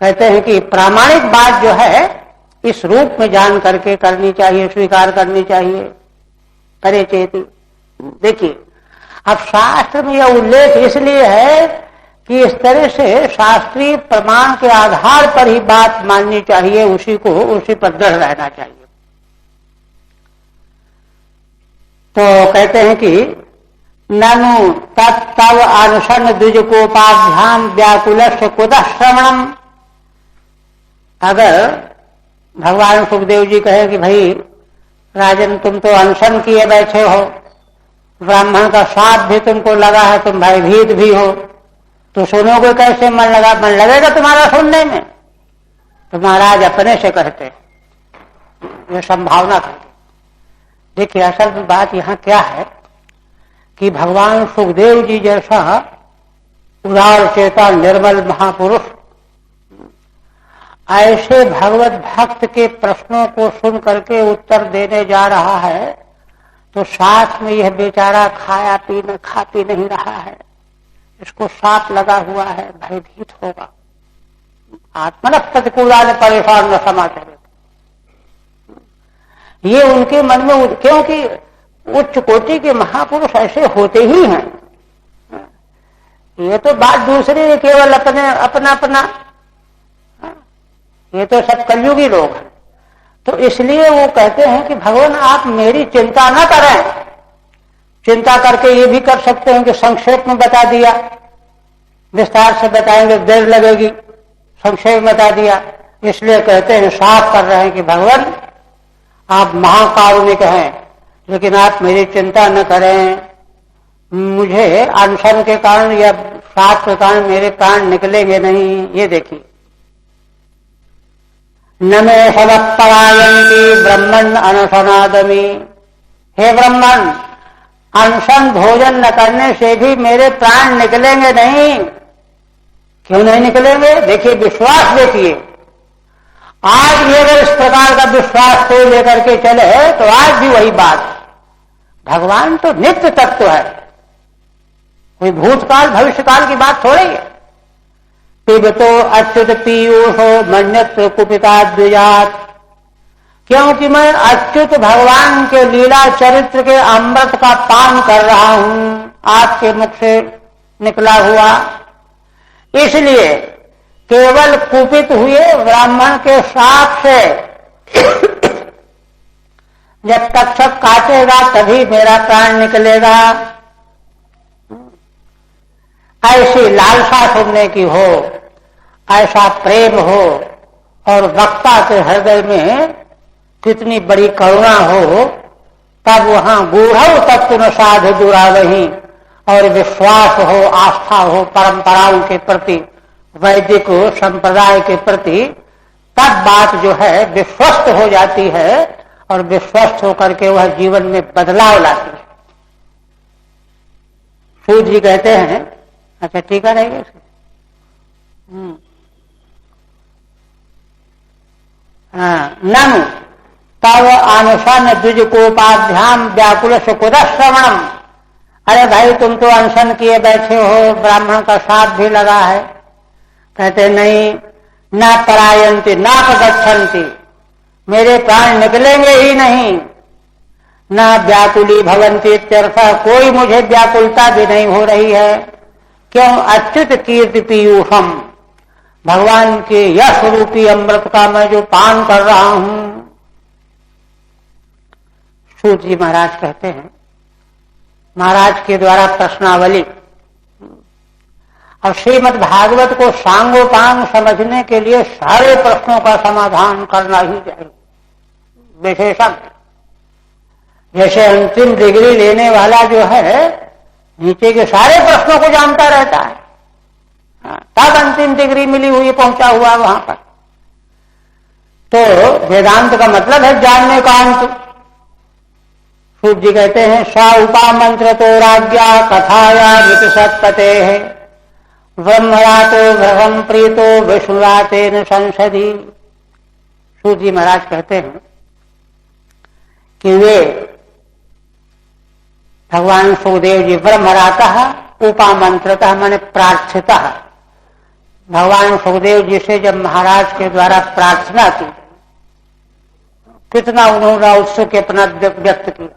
कहते हैं कि प्रामाणिक बात जो है इस रूप में जान करके करनी चाहिए, स्वीकार करनी चाहिए। करे चेती। देखिए, अब शास्त्र में यह उल्लेख इसलिए है कि इस तरह से शास्त्रीय प्रमाण के आधार पर ही बात माननी चाहिए, उसी पर दृढ़ रहना चाहिए। तो कहते हैं कि ननु तत्तव अनुसन द्विजकोपाभ्याम व्याकुलस्य कुतः श्रवणम। अगर भगवान सुखदेव जी कहे कि भाई राजन तुम तो अनशन किए बैठे हो, ब्राह्मण का साथ भी तुमको लगा है, तुम भयभीत भी हो, तो सुनोगे कैसे? मन लगेगा तुम्हारा सुनने में? तो महाराज अपने से कहते हैं, ये संभावना करते। देखिए असल में बात यहाँ क्या है कि भगवान सुखदेव जी जैसा उदार चेता निर्मल महापुरुष ऐसे भगवत भक्त के प्रश्नों को सुन करके उत्तर देने जा रहा है, तो साथ में यह बेचारा खा पी नहीं रहा है, इसको सांप लगा हुआ है, भयभीत होगा। आत्मन प्रतिकूला ने परेशान न समाचार, ये उनके मन में, क्योंकि उच्च कोटि के महापुरुष ऐसे होते ही हैं। ये तो बात दूसरी है, केवल अपना, ये तो सब कलयुगी लोग हैं। तो इसलिए वो कहते हैं कि भगवान आप मेरी चिंता न करें। चिंता करके ये भी कर सकते हैं कि संक्षेप में बता दिया, विस्तार से बताएंगे देर लगेगी, संक्षेप में बता दिया। इसलिए कहते हैं, साफ कर रहे हैं कि भगवान आप महाकारुणिक हैं, लेकिन आप मेरी चिंता न करें। मुझे अनशन के कारण या साथ के कारण मेरे प्राण निकलेंगे नहीं। ये देखिए, न मे सवः परायन्ति ब्रह्मन् अनशनादमि। हे ब्रह्मन, अनशन भोजन न करने से भी मेरे प्राण निकलेंगे नहीं। क्यों नहीं निकलेंगे? देखिए विश्वास, देखिए आज भी अगर इस प्रकार का विश्वास कोई लेकर के चले तो आज भी वही बात। भगवान तो नित्य तत्व है, कोई भूतकाल भविष्यकाल की बात थोड़ी है। पिबतो अच्युत पीयूषो मन्यत्र कुपिता द्विजात। क्योंकि मैं अच्युत भगवान के लीला चरित्र के अमृत का पान कर रहा हूं, आपके मुख से निकला हुआ। इसलिए केवल कुपित हुए ब्राह्मण के साथ से जब तक्षक काटेगा तभी मेरा प्राण निकलेगा। ऐसी लालसा सुनने की हो, ऐसा प्रेम हो, और वक्ता के हृदय में कितनी बड़ी करुणा हो, तब वहां गूढ़ तत्व न साधु दुरावही, और विश्वास हो, आस्था हो परंपराओं के प्रति, वैदिक संप्रदाय के प्रति, तब बात जो है विश्वस्त हो जाती है, और विश्वस्त होकर के वह जीवन में बदलाव लाती है। सूत जी कहते हैं, अच्छा टीका रहेगा इसका, ननु तव अनशन द्विजकोपाध्याम व्याकुल सुकुद श्रवणम। अरे भाई तुम तो अनशन किए बैठे हो, ब्राह्मण का साथ भी लगा है। कहते नहीं, न परायन्ति न पगच्छन्ति, मेरे प्राण निकलेंगे ही नहीं। न व्याकुली भवन्ति इत्यर्थ, कोई मुझे व्याकुलता भी नहीं हो रही है। क्यों? अच्युत कीर्ति पीयूषम, भगवान के यश रूपी अमृत का मैं जो पान कर रहा हूं। सूत जी महाराज कहते हैं, महाराज के द्वारा प्रश्नावली, और श्रीमद् भागवत को सांगोपांग समझने के लिए सारे प्रश्नों का समाधान करना ही चाहिए। विशेषज्ञ जैसे अंतिम डिग्री लेने वाला जो है, नीचे के सारे प्रश्नों को जानता रहता है, तब अंतिम डिग्री मिली हुई, पहुंचा हुआ वहां पर। तो वेदांत का मतलब है जानने का अंत। सूत जी कहते हैं, सा उपा मंत्र तो राज्ञा कथाया मित सत्पते है ब्रह्मरातो भ्रम प्रीतो विष्णुरातेन संसदी। सूत जी महाराज कहते हैं कि वे भगवान सुखदेव जी ब्रह्मरातः उपामंत्रतः माने प्रार्थितः, भगवान सुखदेव जी से जब महाराज के द्वारा प्रार्थना की, कितना उन्होंने उत्सुक अपना व्यक्त किया।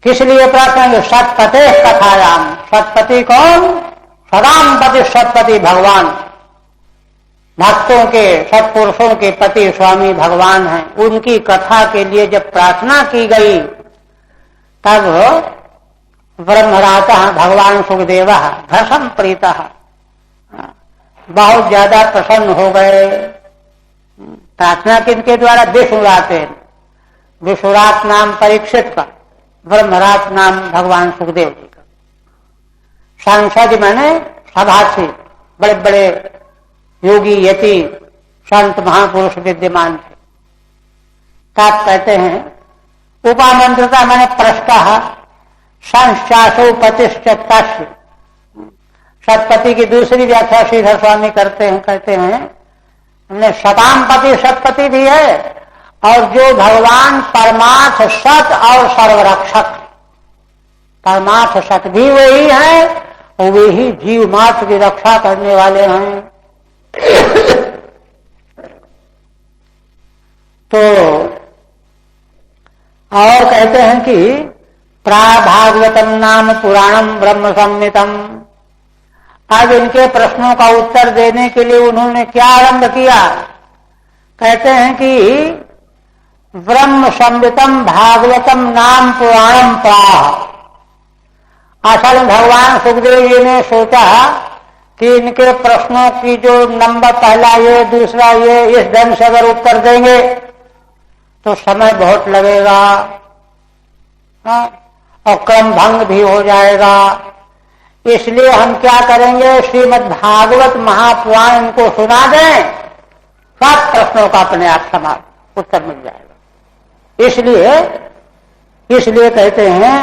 किस लिए प्रार्थना? सतपते कथायाम। सतपति कौन? सदामपति सतपति भगवान, भक्तों के सत्पुरुषों के पति स्वामी भगवान हैं। उनकी कथा के लिए जब प्रार्थना की गई, तब ब्रह्मरातः भगवान सुखदेव भृशं प्रीतः, बहुत ज्यादा प्रसन्न हो गए। प्रार्थना किनके द्वारा? विष्णुरातेन, विष्णुरात नाम परीक्षित का, ब्रह्मराज नाम भगवान सुखदेव जी का। सांसद माने सभासी, बड़े बड़े योगी यति संत महापुरुष विद्यमान थे। आप कहते हैं उपामंत्रता माने प्रष्टा, संचासो प्रतिष्ठतास्य। सतपति की दूसरी व्याख्या श्रीधर स्वामी करते हैं, कहते हैं हमने शताम पति सतपति भी है, और जो भगवान परमार्थ सत और सर्वरक्षक, परमार्थ सत भी वही है और वही जीव मात्र की रक्षा करने वाले हैं। तो और कहते हैं कि प्राभागवतम नाम पुराणम ब्रह्म संहितम। आज इनके प्रश्नों का उत्तर देने के लिए उन्होंने क्या आरंभ किया? कहते हैं कि ब्रह्म संहितम भागवतम नाम पुराणम प्राह। असल में भगवान सुखदेव जी ने सोचा कि इनके प्रश्नों की जो नंबर पहला ये दूसरा ये, इस ढंग से अगर उत्तर देंगे तो समय बहुत लगेगा, और क्रम भंग भी हो जाएगा। इसलिए हम क्या करेंगे, श्रीमद् भागवत महापुराण इनको सुना दें, सब प्रश्नों का अपने आप समाप्त उत्तर मिल जाएगा। इसलिए कहते हैं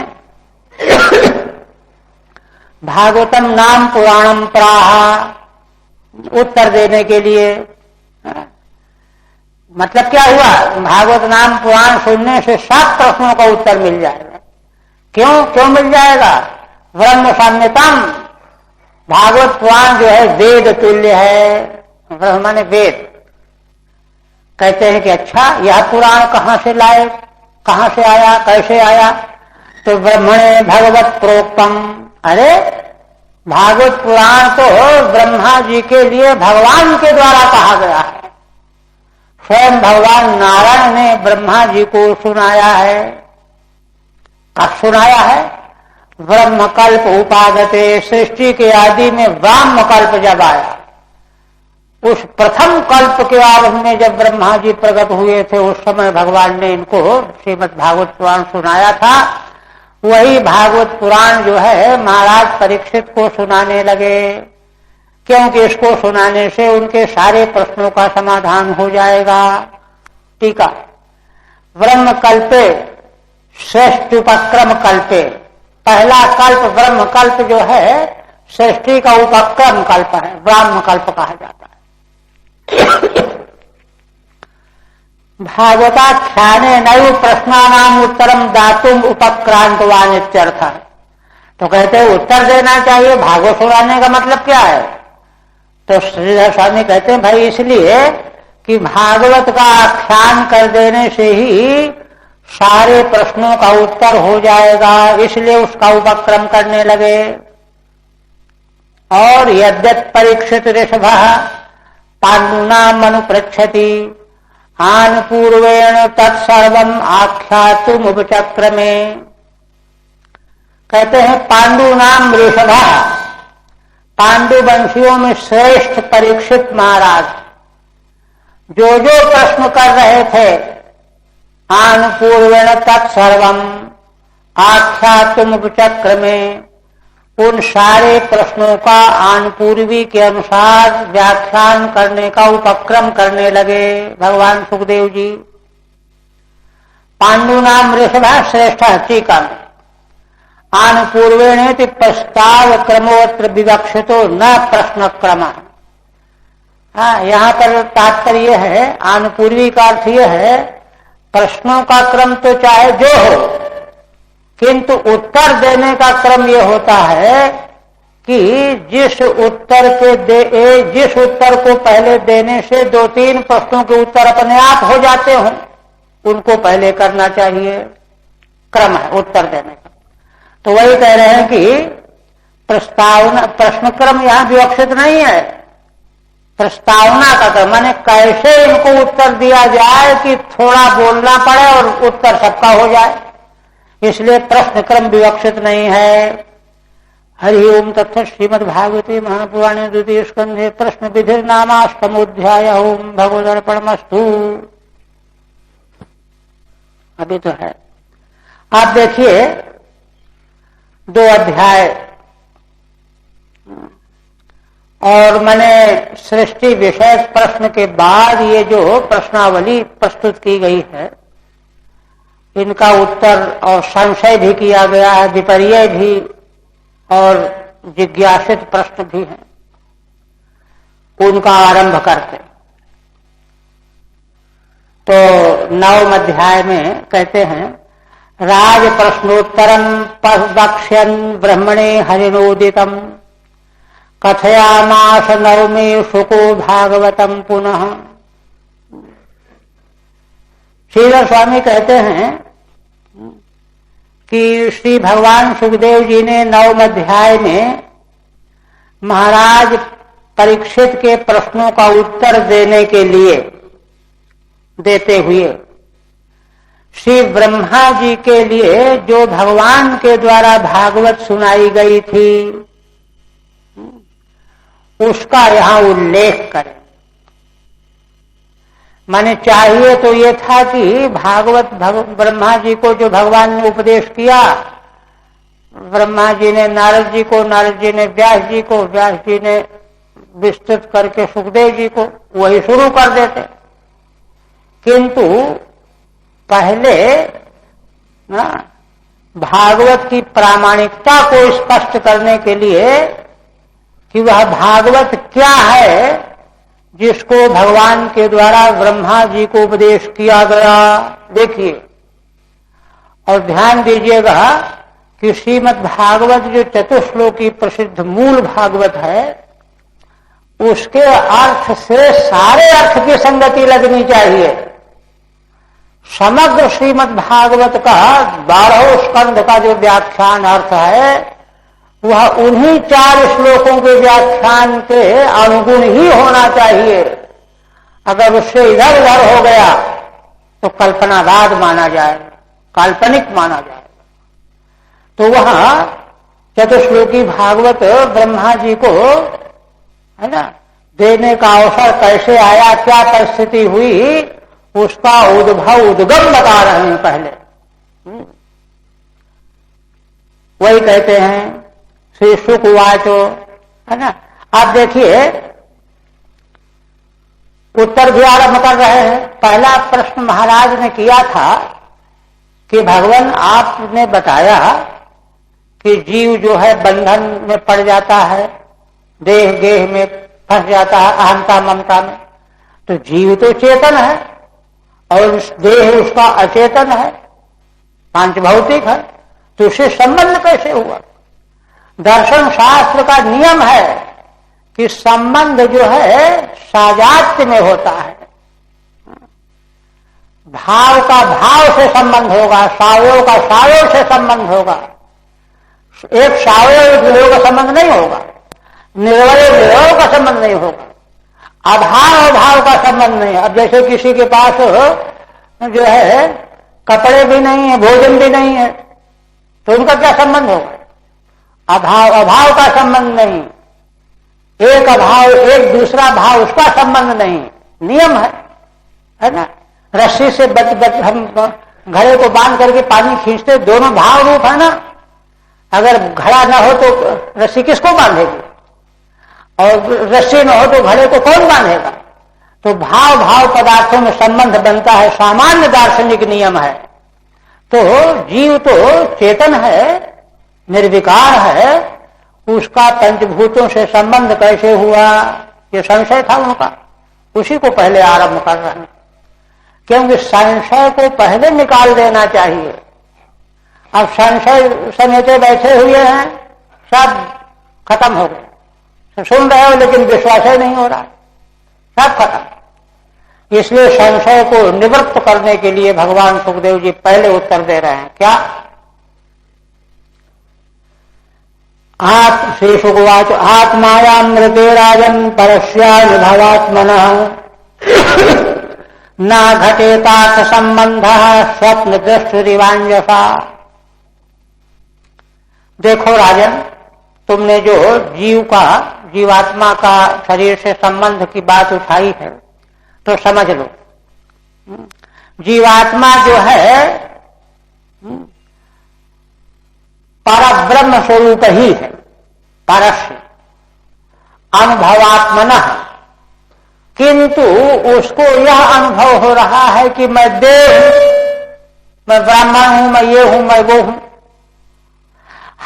भागवतम नाम पुराणम प्राह, उत्तर देने के लिए। मतलब क्या हुआ, भागवत नाम पुराण सुनने से सब प्रश्नों का उत्तर मिल जाएगा। क्यों मिल जाएगा? ब्रह्म संहितम, भागवत पुराण जो है वेद तुल्य है। ब्रह्म माने वेद। कहते हैं कि अच्छा यह पुराण कहां से लाए, कहां से आया, कैसे आया? तो ब्रह्मणे भगवत प्रोक्तम। अरे भागवत पुराण तो ब्रह्मा जी के लिए भगवान के द्वारा कहा गया है। स्वयं भगवान नारायण ने ब्रह्मा जी को सुनाया है। कब सुनाया है? ब्रह्म कल्प उपागते, सृष्टि के आदि में ब्रह्म कल्प जब आया, उस प्रथम कल्प के आरंभ में जब ब्रह्मा जी प्रकट हुए थे, उस समय भगवान ने इनको श्रीमद् भागवत पुराण सुनाया था। वही भागवत पुराण जो है महाराज परीक्षित को सुनाने लगे, क्योंकि इसको सुनाने से उनके सारे प्रश्नों का समाधान हो जाएगा। टीका, ब्रह्म कल्पे श्रेष्ठ उपक्रम कल्पे। पहला कल्प ब्रह्म कल्प जो है सृष्टि का उपक्रम कल्प है, ब्रह्म कल्प कहा जाता है। भागवताख्याने नैव प्रश्नानाम उत्तरम दातुम उपक्रांतवान इत्यर्थ। तो कहते हैं उत्तर देना चाहिए, भागवत सुनाने का मतलब क्या है? तो श्रीधर स्वामी कहते हैं भाई इसलिए कि भागवत का आख्यान कर देने से ही सारे प्रश्नों का उत्तर हो जाएगा, इसलिए उसका उपक्रम करने लगे। और यद्यत परीक्षित ऋषभः पांडुनाम अनुपृच्छति आन पूर्वेण तत्सर्वम आख्यातुम उपचक्रमे। कहते हैं पांडु नाम ऋषभः, पांडु वंशियों में श्रेष्ठ परीक्षित महाराज जो प्रश्न कर रहे थे, आन पूर्वेण तत्सर्वम आख्यातुम उपचक्रमे, उन सारे प्रश्नों का आनपूर्वी के अनुसार व्याख्यान करने का उपक्रम करने लगे भगवान सुखदेव जी। पांडु नाम ऋषभ श्रेष्ठ टीका में आनपूर्वेण प्रस्ताव क्रमोत्र विवक्षितो न प्रश्न क्रम। यहाँ पर तात्पर्य है, आनपूर्वी का अर्थ यह है प्रश्नों का क्रम तो चाहे जो हो, किंतु उत्तर देने का क्रम यह होता है कि जिस उत्तर को पहले देने से 2-3 प्रश्नों के उत्तर अपने आप हो जाते हों, उनको पहले करना चाहिए। क्रम है उत्तर देने का। तो वही कह रहे हैं कि प्रस्तावना, प्रश्न क्रम यहां विवक्षित नहीं है, प्रस्तावना का क्रम, माने कैसे इनको उत्तर दिया जाए कि थोड़ा बोलना पड़े और उत्तर सबका हो जाए, इसलिए प्रश्न क्रम विवक्षित नहीं है। हरि ओम तत्सत्। श्रीमद् भागवते महापुराणे द्वितीय स्कंधे प्रश्न विधिर नामाष्टमोध्याय। ओम भगवदर्पणमस्तु। अभी तो है। आप देखिए 2 अध्याय और मैंने सृष्टि विषय प्रश्न के बाद ये जो प्रश्नावली प्रस्तुत की गई है, इनका उत्तर और संशय भी किया गया है, विपर्य भी और जिज्ञासित प्रश्न भी हैं, उनका आरंभ करते। तो 9वें अध्याय में कहते हैं, राज प्रश्नोत्तरम वक्ष्यन् ब्रह्मणे हरिणोदितम कथयामास नवमे शुको भागवतम पुनः। श्रीधर स्वामी कहते हैं कि श्री भगवान सुखदेव जी ने 9वें अध्याय में महाराज परीक्षित के प्रश्नों का उत्तर देने के लिए देते हुए श्री ब्रह्मा जी के लिए जो भगवान के द्वारा भागवत सुनाई गई थी उसका यहां उल्लेख करें। माने चाहिए तो ये था कि भागवत ब्रह्मा जी को जो भगवान ने उपदेश किया, ब्रह्मा जी ने नारद जी को, नारद जी ने व्यास जी को, व्यास जी ने विस्तृत करके सुखदेव जी को, वही शुरू कर देते। किंतु पहले ना भागवत की प्रामाणिकता को स्पष्ट करने के लिए कि वह भागवत क्या है जिसको भगवान के द्वारा ब्रह्मा जी को उपदेश किया गया, देखिए और ध्यान दीजिएगा कि श्रीमद् भागवत जो चतुश्लोकी प्रसिद्ध मूल भागवत है, उसके अर्थ से सारे अर्थ की संगति लगनी चाहिए। समग्र श्रीमद् भागवत का 12 स्कंध का जो व्याख्यान अर्थ है वह उन्हीं 4 श्लोकों के व्याख्यान के अनुगुण ही होना चाहिए। अगर उससे इधर उधर हो गया तो कल्पनावाद माना जाएगा, काल्पनिक माना जाएगा। तो वहां चतुश्लोकी भागवत ब्रह्मा जी को है ना देने का अवसर कैसे आया, क्या परिस्थिति हुई, उसका उद्भव उद्गम बता रहे हैं पहले। वही कहते हैं श्री शुक वाचो, है ना। आप देखिए उत्तर भी आरंभ कर रहे हैं। पहला प्रश्न महाराज ने किया था कि भगवान आपने बताया कि जीव जो है बंधन में पड़ जाता है, देह गेह में फंस जाता है अहंता ममता में। तो जीव तो चेतन है और देह उसका अचेतन है, पांच भौतिक है, तो उससे संबंध कैसे हुआ? दर्शन शास्त्र का नियम है कि संबंध जो है साजात्य में होता है। भाव का भाव से संबंध होगा, सावयव का सावयव से संबंध होगा। एक सावयव विरोध का संबंध नहीं होगा, निर्वय विरोध का संबंध नहीं होगा, अभाव अभाव का संबंध नहीं है। अब जैसे किसी के पास जो है कपड़े भी नहीं है, भोजन भी नहीं है, तो उनका क्या संबंध होगा? अभाव अभाव का संबंध नहीं, एक अभाव एक दूसरा भाव उसका संबंध नहीं, नियम है ना। रस्सी से हम घड़े को बांध करके पानी खींचते, दोनों भाव रूप है ना। अगर घड़ा न हो तो रस्सी किसको बांधेगी, और रस्सी न हो तो घड़े को कौन बांधेगा? तो भाव भाव पदार्थों में संबंध बनता है, सामान्य दार्शनिक नियम है। तो जीव तो चेतन है, निर्विकार है, उसका पंचभूतों से संबंध कैसे हुआ, ये संशय था उनका। उसी को पहले आरंभ कर रहे हैं, क्योंकि संशय को पहले निकाल देना चाहिए। अब संशय समेटे बैठे हुए हैं, सब खत्म हो गए। सुन रहे हो लेकिन विश्वास ही नहीं हो रहा, सब खत्म। इसलिए संशय को निवृत्त करने के लिए भगवान सुखदेव जी पहले उत्तर दे रहे हैं। क्या? आप श्री सुखवाच आत्मायामृते राजन परस्यानुभवात्मनः न घटेताथ संबंधः स्वप्न दृष्टिरिवांजसा। देखो राजन, तुमने जो जीवात्मा का शरीर से संबंध की बात उठाई है तो समझ लो, जीवात्मा जो है परब्रह्म स्वरूप ही है, परस्य अनुभवात्मनः, किंतु उसको यह अनुभव हो रहा है कि मैं देव हूं, मैं ब्राह्मण हूं, मैं ये हूं, मैं वो हूं।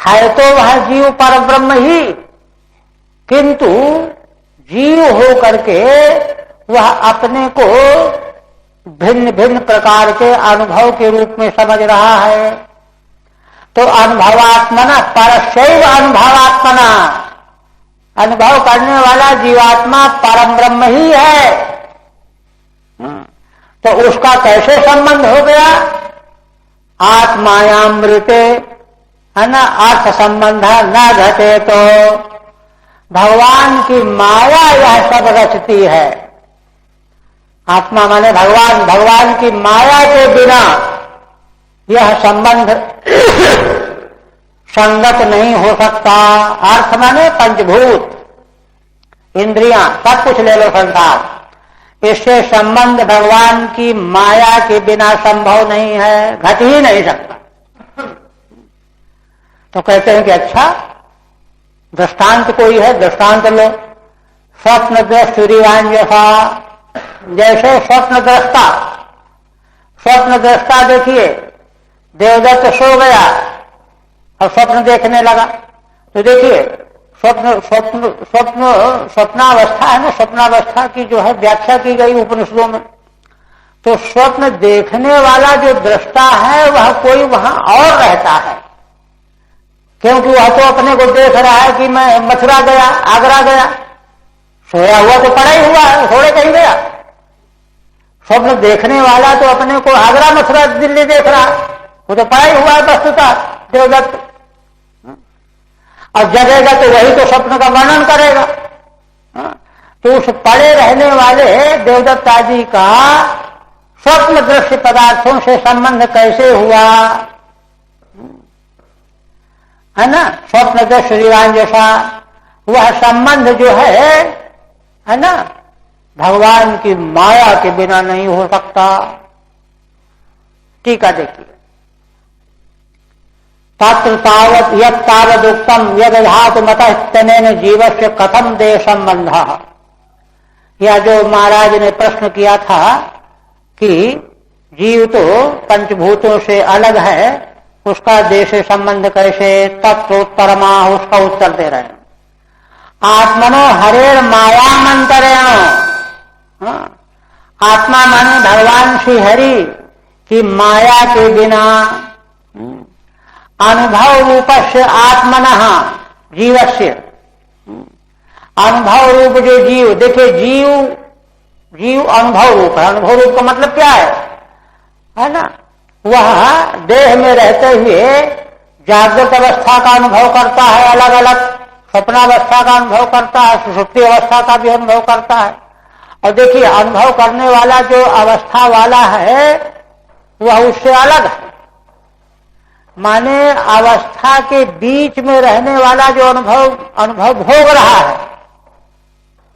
है तो वह जीव परब्रह्म ही, किंतु जीव हो करके वह अपने को भिन्न भिन्न प्रकार के अनुभव के रूप में समझ रहा है। तो अनुभवात्मना परस्यैव अनुभवात्मना, अनुभव करने वाला जीवात्मा परम ब्रह्म ही है। तो उसका कैसे संबंध हो गया? आत्मायामृते, है ना, अर्थ संबंध न घटे। तो भगवान की माया यह सब रचती है। आत्मा माने भगवान, भगवान की माया के बिना यह संबंध संगत नहीं हो सकता। अर्थ माने पंचभूत, इंद्रियां, सब कुछ ले लो संसार, इससे संबंध भगवान की माया के बिना संभव नहीं है, घट ही नहीं सकता। तो कहते हैं कि अच्छा दृष्टांत कोई है, दृष्टांत लो। स्वप्न दृष्ट सूर्यवान जैसा, जैसे स्वप्न दृष्टा देखिए, देवदत्त सो गया और स्वप्न देखने लगा। तो देखिए स्वप्नावस्था है ना, स्वप्नावस्था की जो है व्याख्या की गई उपनिषदों में। तो स्वप्न देखने वाला जो दृष्टा है वह कोई वहां और रहता है, क्योंकि वह तो अपने को देख रहा है कि मैं मथुरा गया, आगरा गया। सोया हुआ तो पड़ा ही हुआ है, थोड़े कहीं गया। स्वप्न देखने वाला तो अपने को आगरा, मथुरा, दिल्ली देख रहा, वो तो पड़ा ही हुआ है वस्तुतः देवदत्त। और जगेगा तो वही तो स्वप्न का वर्णन करेगा। तो उस पड़े रहने वाले देवदत्त आदि का स्वप्न दृश्य पदार्थों से संबंध कैसे हुआ, है ना? स्वप्न दृश्य श्रीराम जैसा वह संबंध जो है ना, भगवान की माया के बिना नहीं हो सकता। टीका देखिए, तत्र तावत् यत् तावदुक्तम यद धातु मतः तनेन जीवस्य कथम देह संबंधः। यह जो महाराज ने प्रश्न किया था कि जीव तो पंचभूतों से अलग है, उसका देह से संबंध कैसे, तत्वोत्तरमा उसका उत्तर दे रहे हैं। आत्मनो हरेर माया मंतरेण, आत्मा माने भगवान श्री हरि की माया के बिना अनुभव रूप से आत्मनः जीवस्य, अनुभव रूप जो जीव, देखिए जीव अनुभव रूप है। अनुभव रूप का मतलब क्या है ना? वह देह में रहते हुए जागृत अवस्था का अनुभव करता है अलग अलग, स्वप्नावस्था का अनुभव करता है, सुषुप्ति अवस्था का भी अनुभव करता है। और देखिए अनुभव करने वाला जो अवस्था वाला है वह उससे अलग है, माने अवस्था के बीच में रहने वाला जो अनुभव भोग रहा है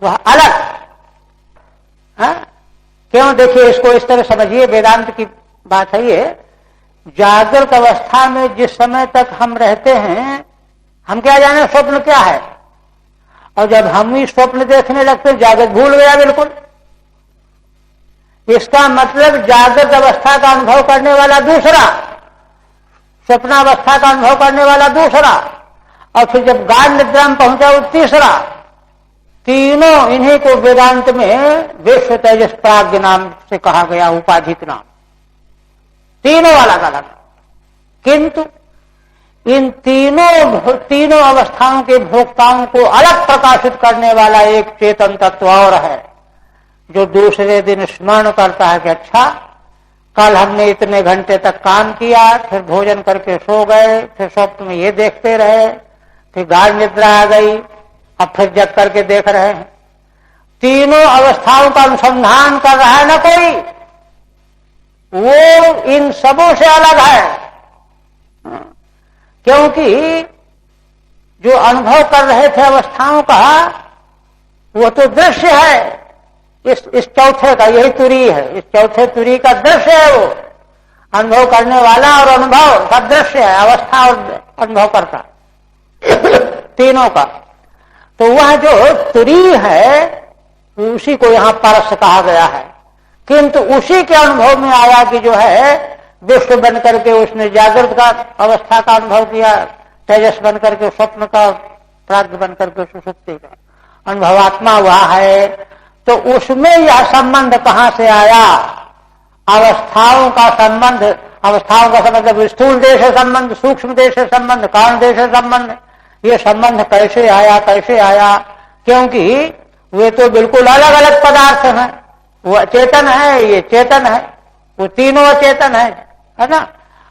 वह अलग है। क्यों? देखिए इसको इस तरह समझिए, वेदांत की बात है ये। जागृत अवस्था में जिस समय तक हम रहते हैं, हम क्या जाने स्वप्न क्या है, और जब हम ही स्वप्न देखने लगते जागृत भूल गया बिल्कुल। इसका मतलब जागृत अवस्था का अनुभव करने वाला दूसरा, स्वप्नावस्था का अनुभव करने वाला दूसरा, और फिर जब गाढ़ निद्रा में पहुंचा वो तीसरा। तीनों इन्हीं को वेदांत में विश्व तेजस प्राज्ञ नाम से कहा गया, उपाधिक नाम। तीनों अलग अलग, किंतु इन तीनों अवस्थाओं के भोक्ताओं को अलग प्रकाशित करने वाला एक चेतन तत्व और है, जो दूसरे दिन स्मरण करता है कि अच्छा कल हमने इतने घंटे तक काम किया, फिर भोजन करके सो गए, फिर स्वप्न में ये देखते रहे, फिर गाढ़ निद्रा आ गई, अब फिर जग करके देख रहे हैं। तीनों अवस्थाओं का अनुसंधान कर रहा है ना कोई, वो इन सबों से अलग है। क्योंकि जो अनुभव कर रहे थे अवस्थाओं का वो तो दृश्य है, इस चौथे का, यही तुरी है, इस चौथे तुरी का दृश्य है वो। अनुभव करने वाला और अनुभव सब दृश्य है, अवस्था और अनुभव करता तीनों का। तो वह जो तुरीय है उसी को यहां परस कहा गया है, किंतु उसी के अनुभव में आया कि जो है विश्व बन करके उसने जागृत का अवस्था का अनुभव किया, तेजस बन करके स्वप्न का, प्राग्ञ बन करके सुषुप्ति का अनुभवात्मा हुआ है। तो उसमें यह संबंध कहां से आया? अवस्थाओं का संबंध, अवस्थाओं का मतलब स्थूल देश है संबंध, सूक्ष्म देश है संबंध, कारण देश है संबंध। ये संबंध कैसे आया, कैसे आया? क्योंकि वे तो बिल्कुल अलग अलग पदार्थ हैं। वो चेतन है, ये चेतन है, वो तीनों अचेतन है ना।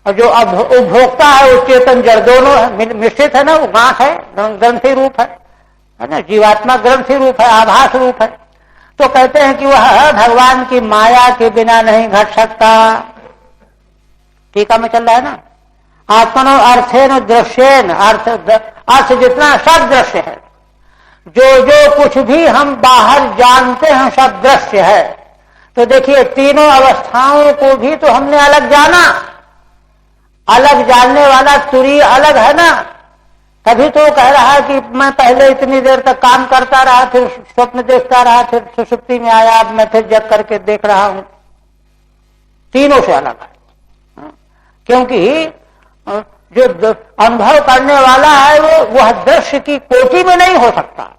और जो उपभोक्ता है वो चेतन जड़ दोनों है, मिश्रित है ना, वो गांठ है, ग्रंथि रूप है ना, जीवात्मा ग्रंथि रूप है, आभास रूप है। तो कहते हैं कि वह भगवान की माया के बिना नहीं घट सकता। टीका में चल रहा है ना, आत्मनो अर्थेन दृश्येन, अर्थ जितना सब दृश्य है, जो जो कुछ भी हम बाहर जानते हैं सब दृश्य है। तो देखिए तीनों अवस्थाओं को भी तो हमने अलग जाना, अलग जानने वाला तुरीय अलग है ना। तभी तो कह रहा है कि मैं पहले इतनी देर तक काम करता रहा, फिर स्वप्न देखता रहा, फिर सुषुप्ति में आया, अब मैं फिर जग करके देख रहा हूं। तीनों से अलग है, क्योंकि जो अनुभव करने वाला है वह दृश्य की कोटि में नहीं हो सकता,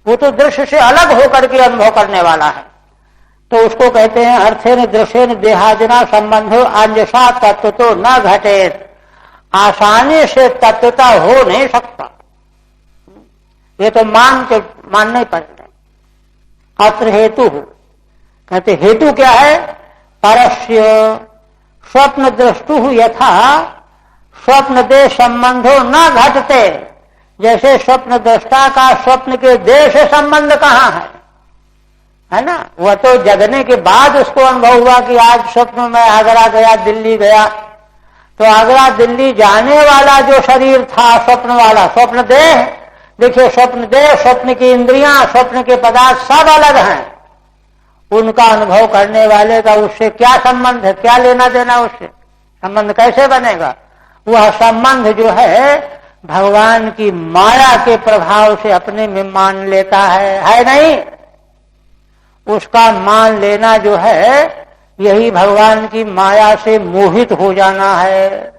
वो तो दृश्य से अलग होकर के अनुभव करने वाला है। तो उसको कहते हैं अर्थेन दृश्येन देहाजना संबंधो अंजसा तत्व तो न घटे, आसानी से तत्वता हो नहीं सकता। ये तो मानने पड़ेगा। अत्र हेतु कहते हेतु क्या है? परस्य स्वप्न दृष्टु यथा स्वप्न देश संबंधो न घटते, जैसे स्वप्न दृष्टा का स्वप्न के देश से संबंध कहां है ना। वह तो जगने के बाद उसको अनुभव हुआ कि आज स्वप्न में आगरा गया, दिल्ली गया। तो आगरा दिल्ली जाने वाला जो शरीर था स्वप्न वाला, स्वप्न देह, देखिए स्वप्न देह, स्वप्न की इंद्रियां, स्वप्न के पदार्थ सब अलग हैं। उनका अनुभव करने वाले का उससे क्या संबंध है, क्या लेना देना, उससे संबंध कैसे बनेगा? वह संबंध जो है भगवान की माया के प्रभाव से अपने में मान लेता है नहीं। उसका मान लेना जो है यही भगवान की माया से मोहित हो जाना है।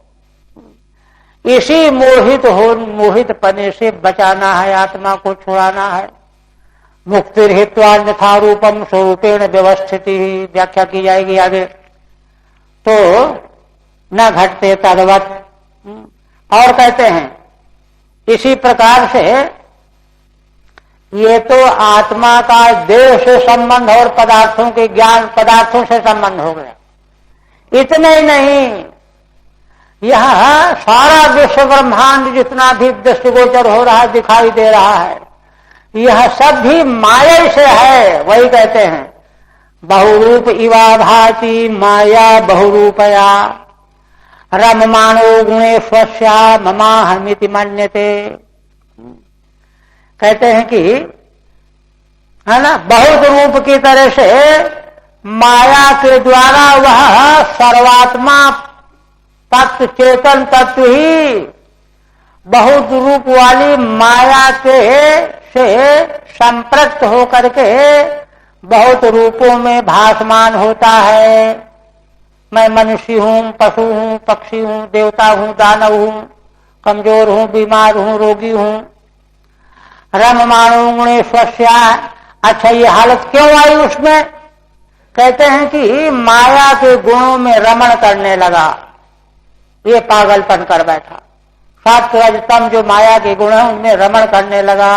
इसी मोहित पने से बचाना है, आत्मा को छुड़ाना है। मुक्ति हेत्वा अन्यथा रूपम स्वरूपेण व्यवस्थिति, व्याख्या की जाएगी आगे। तो न घटते तद्वत्। और कहते हैं इसी प्रकार से ये तो आत्मा का देह से संबंध और पदार्थों के ज्ञान, पदार्थों से संबंध हो गया। इतने ही नहीं, यह सारा विश्व ब्रह्मांड जितना भी दृष्टिगोचर हो रहा है, दिखाई दे रहा है, यह सब भी माया से है। वही कहते हैं बहुरूप इवा भाति माया बहुरूपया रममाणो गुणेश्वस्या ममाहमिति मन्यते। कहते हैं कि है ना, बहुत रूप की तरह से माया के द्वारा वह सर्वात्मा तत्व, चेतन तत्व ही बहुत रूप वाली माया के से संपृक्त होकर के बहुत रूपों में भासमान होता है। मैं मनुष्य हूं, पशु हूं, पक्षी हूं, देवता हूं, दानव हूं, कमजोर हूं, बीमार हूं, रोगी हूं। रममाणो गुणेश्वस्या, अच्छा ये हालत क्यों आई उसमें? कहते हैं कि माया के गुणों में रमण करने लगा, ये पागलपन कर बैठा। सत्व रजतम जो माया के गुण है उनमें रमण करने लगा।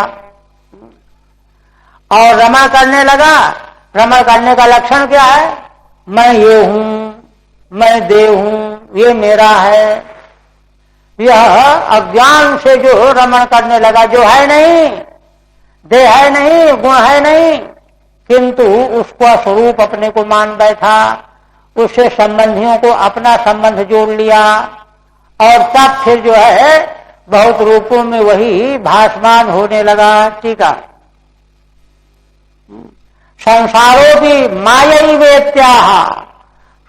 और रमण करने लगा, रमण करने का लक्षण क्या है? मैं ये हूं, मैं देव हूं, ये मेरा है। यह अज्ञान से जो रमण करने लगा, जो है नहीं, देह है नहीं, गुण है नहीं, किंतु उसका स्वरूप अपने को मान बैठा, उससे संबंधियों को अपना संबंध जोड़ लिया और तब फिर जो है बहुत रूपों में वही भासमान होने लगा। ठीक है, संसारो भी मायई वेत्याह,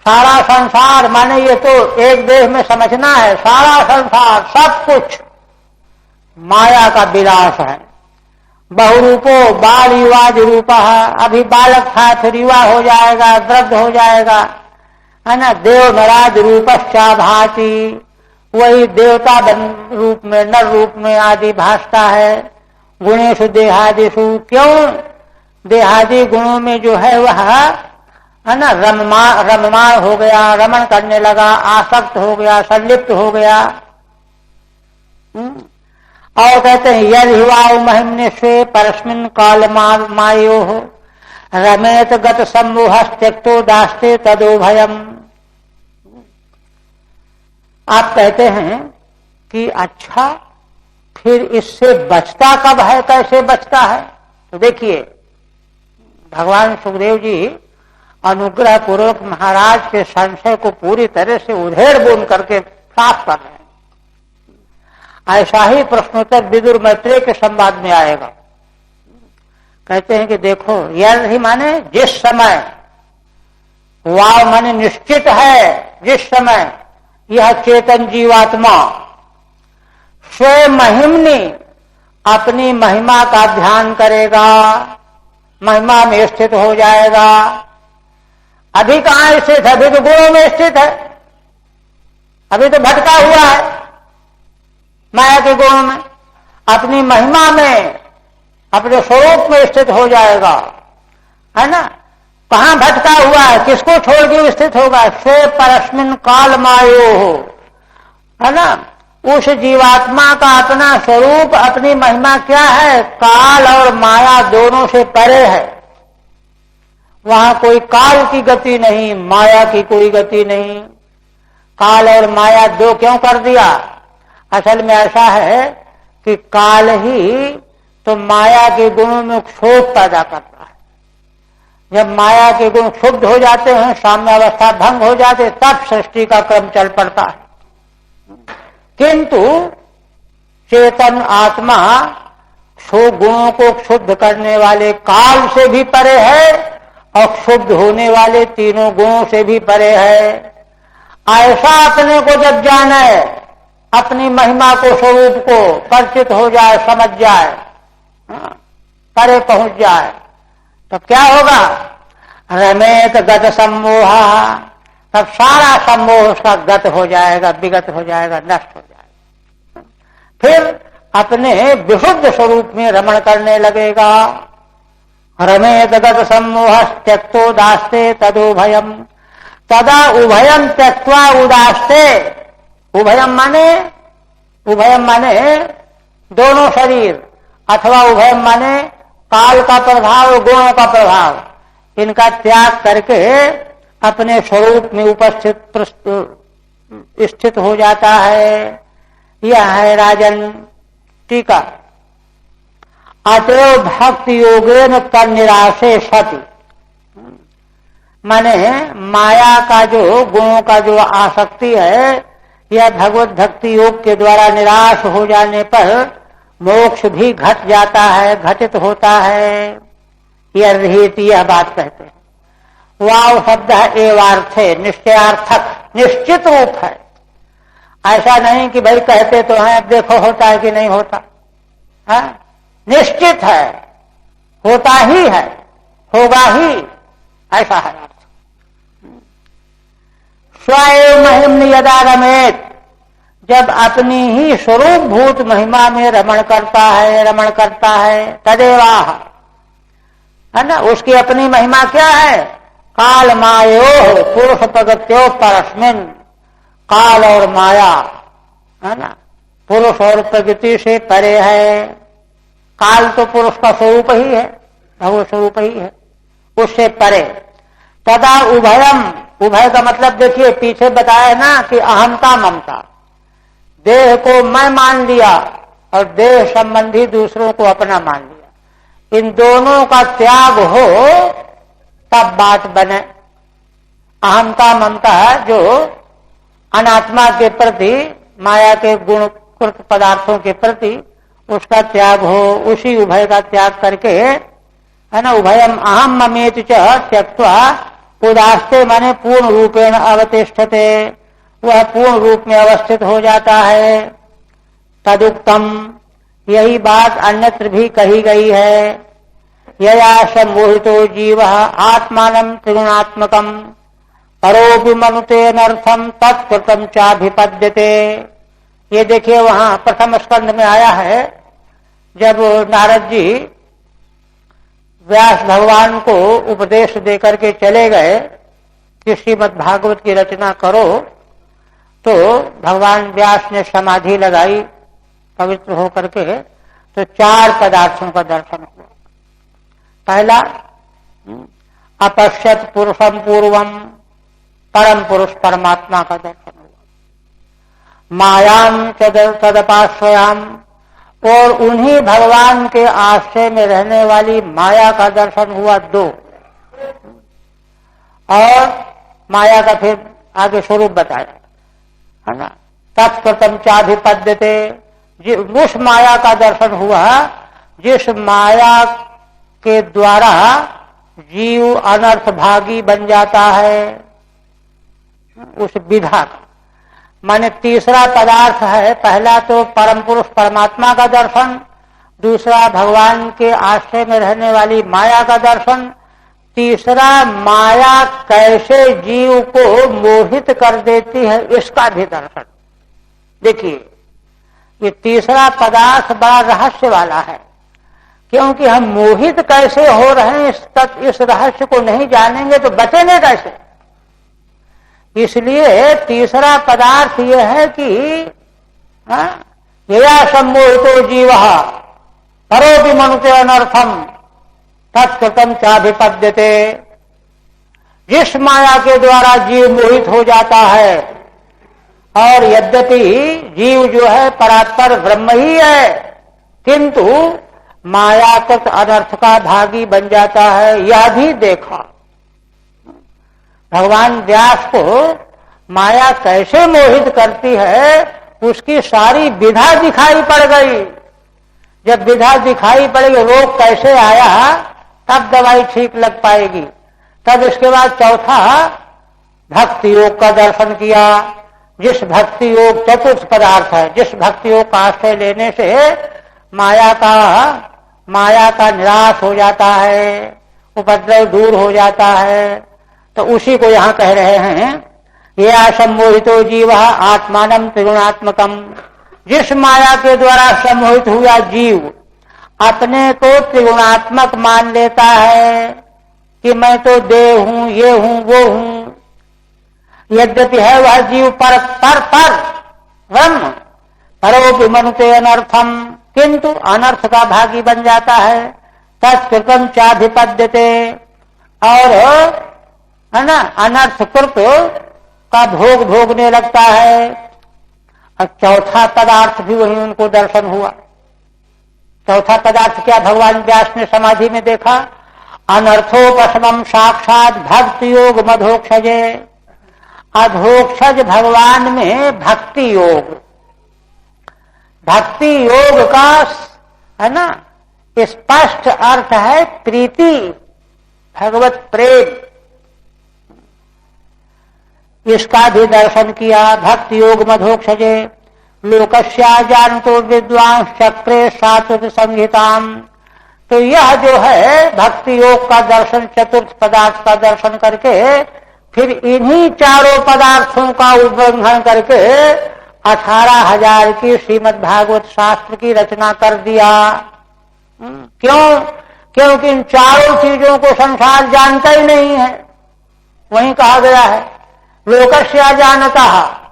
सारा संसार माने ये तो एक देश में समझना है, सारा संसार सब कुछ माया का विलास है। बहुरूपो बाल युवाज रूपा, अभी बालक था फिर युवा हो जाएगा, वृद्ध हो जाएगा, है ना। देव नराज रूपश्चा भाति, वही देवता रूप में, नर रूप में आदि भासता है। गुणेशु देहादिशु, क्यों देहादि गुणों में जो है वह, है ना, रममाण हो गया, रमण करने लगा, आसक्त हो गया, संलिप्त हो गया। और कहते हैं यदि वायु महिम्ने स्वे परस्मिन काल मायो हो रमेत गत सम्मोह त्यक्तो दास्ते तदो भयम। आप कहते हैं कि अच्छा फिर इससे बचता कब है, कैसे बचता है? तो देखिए भगवान सुखदेव जी अनुग्रह पूर्वक महाराज के संशय को पूरी तरह से उधेड़ बुन करके साफ कर रहे हैं। ऐसा ही प्रश्नोत्तर विदुर मैत्रेय के संवाद में आएगा। कहते हैं कि देखो यह ही माने जिस समय, वाव माने निश्चित है, जिस समय यह चेतन जीवात्मा स्वयं महिमनी अपनी महिमा का ध्यान करेगा, महिमा में स्थित हो जाएगा। अभी कहां स्थित है? अभी तो गुणों में स्थित है, अभी तो भटका हुआ है माया के गुणों में। अपनी महिमा में, अपने स्वरूप में स्थित हो जाएगा, है ना। कहां भटका हुआ है, किसको छोड़ के स्थित होगा? स्वे परस्मिन काल मायो हो, है ना। उस जीवात्मा का अपना स्वरूप, अपनी महिमा क्या है? काल और माया दोनों से परे है। वहां कोई काल की गति नहीं, माया की कोई गति नहीं। काल और माया दो क्यों कर दिया? असल में ऐसा है कि काल ही तो माया के गुणों में क्षोभ पैदा करता है। जब माया के गुण क्षुब्ध हो जाते हैं, साम्यावस्था भंग हो जाते, तब सृष्टि का क्रम चल पड़ता है। किंतु चेतन आत्मा गुणों को क्षुब्ध करने वाले काल से भी परे है और क्षुब्ध होने वाले तीनों गुणों से भी परे है। ऐसा अपने को जब जाने, अपनी महिमा को, स्वरूप को परिचित हो जाए, समझ जाए, परे पहुंच जाए, तो क्या होगा? रमेत गत सम्मोह, तब सारा सम्मोह उसका गत हो जाएगा, विगत हो जाएगा, नष्ट हो जाएगा। फिर अपने विशुद्ध स्वरूप में रमण करने लगेगा। रमेत गत सम्मोह त्यक्तो दास्ते तदुभयम, तदा उभयम त्यक्त्वा उदास्ते। उभयम माने दोनों शरीर, अथवा उभयम माने काल का प्रभाव, गुणों का प्रभाव, इनका त्याग करके अपने स्वरूप में उपस्थित स्थित हो जाता है। यह है राजन टीका। अतएव भक्ति योगेन तन निराशे सति, माने माया का जो, गुणों का जो आसक्ति है, यह भगवत भक्ति योग के द्वारा निराश हो जाने पर मोक्ष भी घट जाता है, घटित होता है। यह रहित, यह बात कहते हैं। वाव शब्द है एवार्थे, निश्चयार्थक, निश्चित रूप है। ऐसा नहीं कि भाई कहते तो हैं, अब देखो होता है कि नहीं होता है। निश्चित है, होता ही है, होगा ही, ऐसा है अर्थ। स्वयं महिम्न यदा रमेत, जब अपनी ही स्वरूप भूत महिमा में रमण करता है, तदेवाह, है ना। उसकी अपनी महिमा क्या है? काल मायो पुरुष प्रगत्यो परस्मिन, काल और माया, है ना, पुरुष और प्रगति से परे है। काल तो पुरुष का स्वरूप ही है, भगवत स्वरूप ही है, उससे परे। तदा उभयम, उभय का मतलब देखिए पीछे बताया ना कि अहंता ममता, देह को मैं मान लिया और देह संबंधी दूसरों को अपना मान लिया, इन दोनों का त्याग हो तब बात बने। अहंता ममता जो अनात्मा के प्रति, माया के गुणकृत पदार्थों के प्रति उसका त्याग हो, उसी उभय का त्याग करके, है ना। उभयम अहम ममेत च त्यक्त्वा उदास्ते माने पूर्ण रूपेण अवतिष्ठते, वह पूर्ण रूप में अवस्थित हो जाता है। तदुक्तम, यही बात अन्यत्र भी कही गई है। यया सम्मोहितो जीवः आत्मानं त्रिगुणात्मकम् परोपि मनुते अनर्थम तत्कृतम चाभिपद्यते। ये देखिए वहां प्रथम स्कंध में आया है, जब नारद जी व्यास भगवान को उपदेश देकर के चले गए कि श्रीमद् भागवत की रचना करो, तो भगवान व्यास ने समाधि लगाई पवित्र होकर के, तो 4 पदार्थों का दर्शन हुआ। पहला, अपश्यत पुरुषम पूर्वम, परम पुरुष परमात्मा का दर्शन हुआ। मायाम तदपाश्रयाम, और उन्हीं भगवान के आश्रय में रहने वाली माया का दर्शन हुआ 2। और माया का फिर आगे स्वरूप बताया, है ना। तत्कृतम चाभिपद्यते, उस माया का दर्शन हुआ जिस माया के द्वारा जीव अनर्थ भागी बन जाता है, उस विधा का। माने तीसरा पदार्थ है, पहला तो परम पुरुष परमात्मा का दर्शन, दूसरा भगवान के आश्रय में रहने वाली माया का दर्शन, तीसरा माया कैसे जीव को मोहित कर देती है इसका भी दर्शन। देखिए ये तीसरा पदार्थ बड़ा रहस्य वाला है, क्योंकि हम मोहित कैसे हो रहे हैं इस रहस्य को नहीं जानेंगे तो बचेंगे कैसे। इसलिए तीसरा पदार्थ यह है कि यया सम्मोहितो जीवः परोपि मनुते अनर्थम तत्कृतम चाभिपद्यते। जिस माया के द्वारा जीव मोहित हो जाता है, और यद्यपि जीव जो है परात्पर ब्रह्म ही है, किंतु मायाकृत अनर्थ का भागी बन जाता है, यह भी देखा। भगवान व्यास को माया कैसे मोहित करती है उसकी सारी विधा दिखाई पड़ गई। जब विधा दिखाई पड़ेगी, रोग कैसे आया, तब दवाई ठीक लग पाएगी। तब इसके बाद चौथा भक्ति योग का दर्शन किया। जिस भक्ति योग चतुर्थ पदार्थ है, जिस भक्ति योग का आश्रय लेने से माया का निराश हो जाता है, उपद्रव दूर हो जाता है, तो उसी को यहां कह रहे हैं। ये असम्मोहितो जीव आत्मानम त्रिगुणात्मकम, जिस माया के द्वारा सम्मोहित हुआ जीव अपने को त्रिगुणात्मक मान लेता है कि मैं तो देव हूं, ये हूं, वो हूं। यद्यपि है वह जीव पर ब्रह्म, परोपि मनुते अनर्थम, किंतु अनर्थ का भागी बन जाता है। तत्कृतम चाभिपद्यते, और है ना अनर्थ कृत का भोग भोगने लगता है। और चौथा पदार्थ भी वही उनको दर्शन हुआ। चौथा पदार्थ क्या भगवान व्यास ने समाधि में देखा? अनर्थोपशमम साक्षात भक्ति योग मधोक्षजे। अधोक्षज भगवान में भक्ति योग, भक्ति योग का है ना स्पष्ट अर्थ है प्रीति, भगवत प्रेम। इसका भी दर्शन किया। भक्ति योग मधोक्षजे लोकस्या जानतो विद्वांस चक्रे सात्विक संहिताम। तो यह जो है भक्ति योग का दर्शन, चतुर्थ पदार्थ का दर्शन करके फिर इन्हीं चारों पदार्थों का उल्लंघन करके 18,000 की श्रीमद् भागवत शास्त्र की रचना कर दिया। क्यों? क्योंकि इन चारों चीजों को संसार जानता ही नहीं है। वहीं कहा गया है लोकस्य अजानता,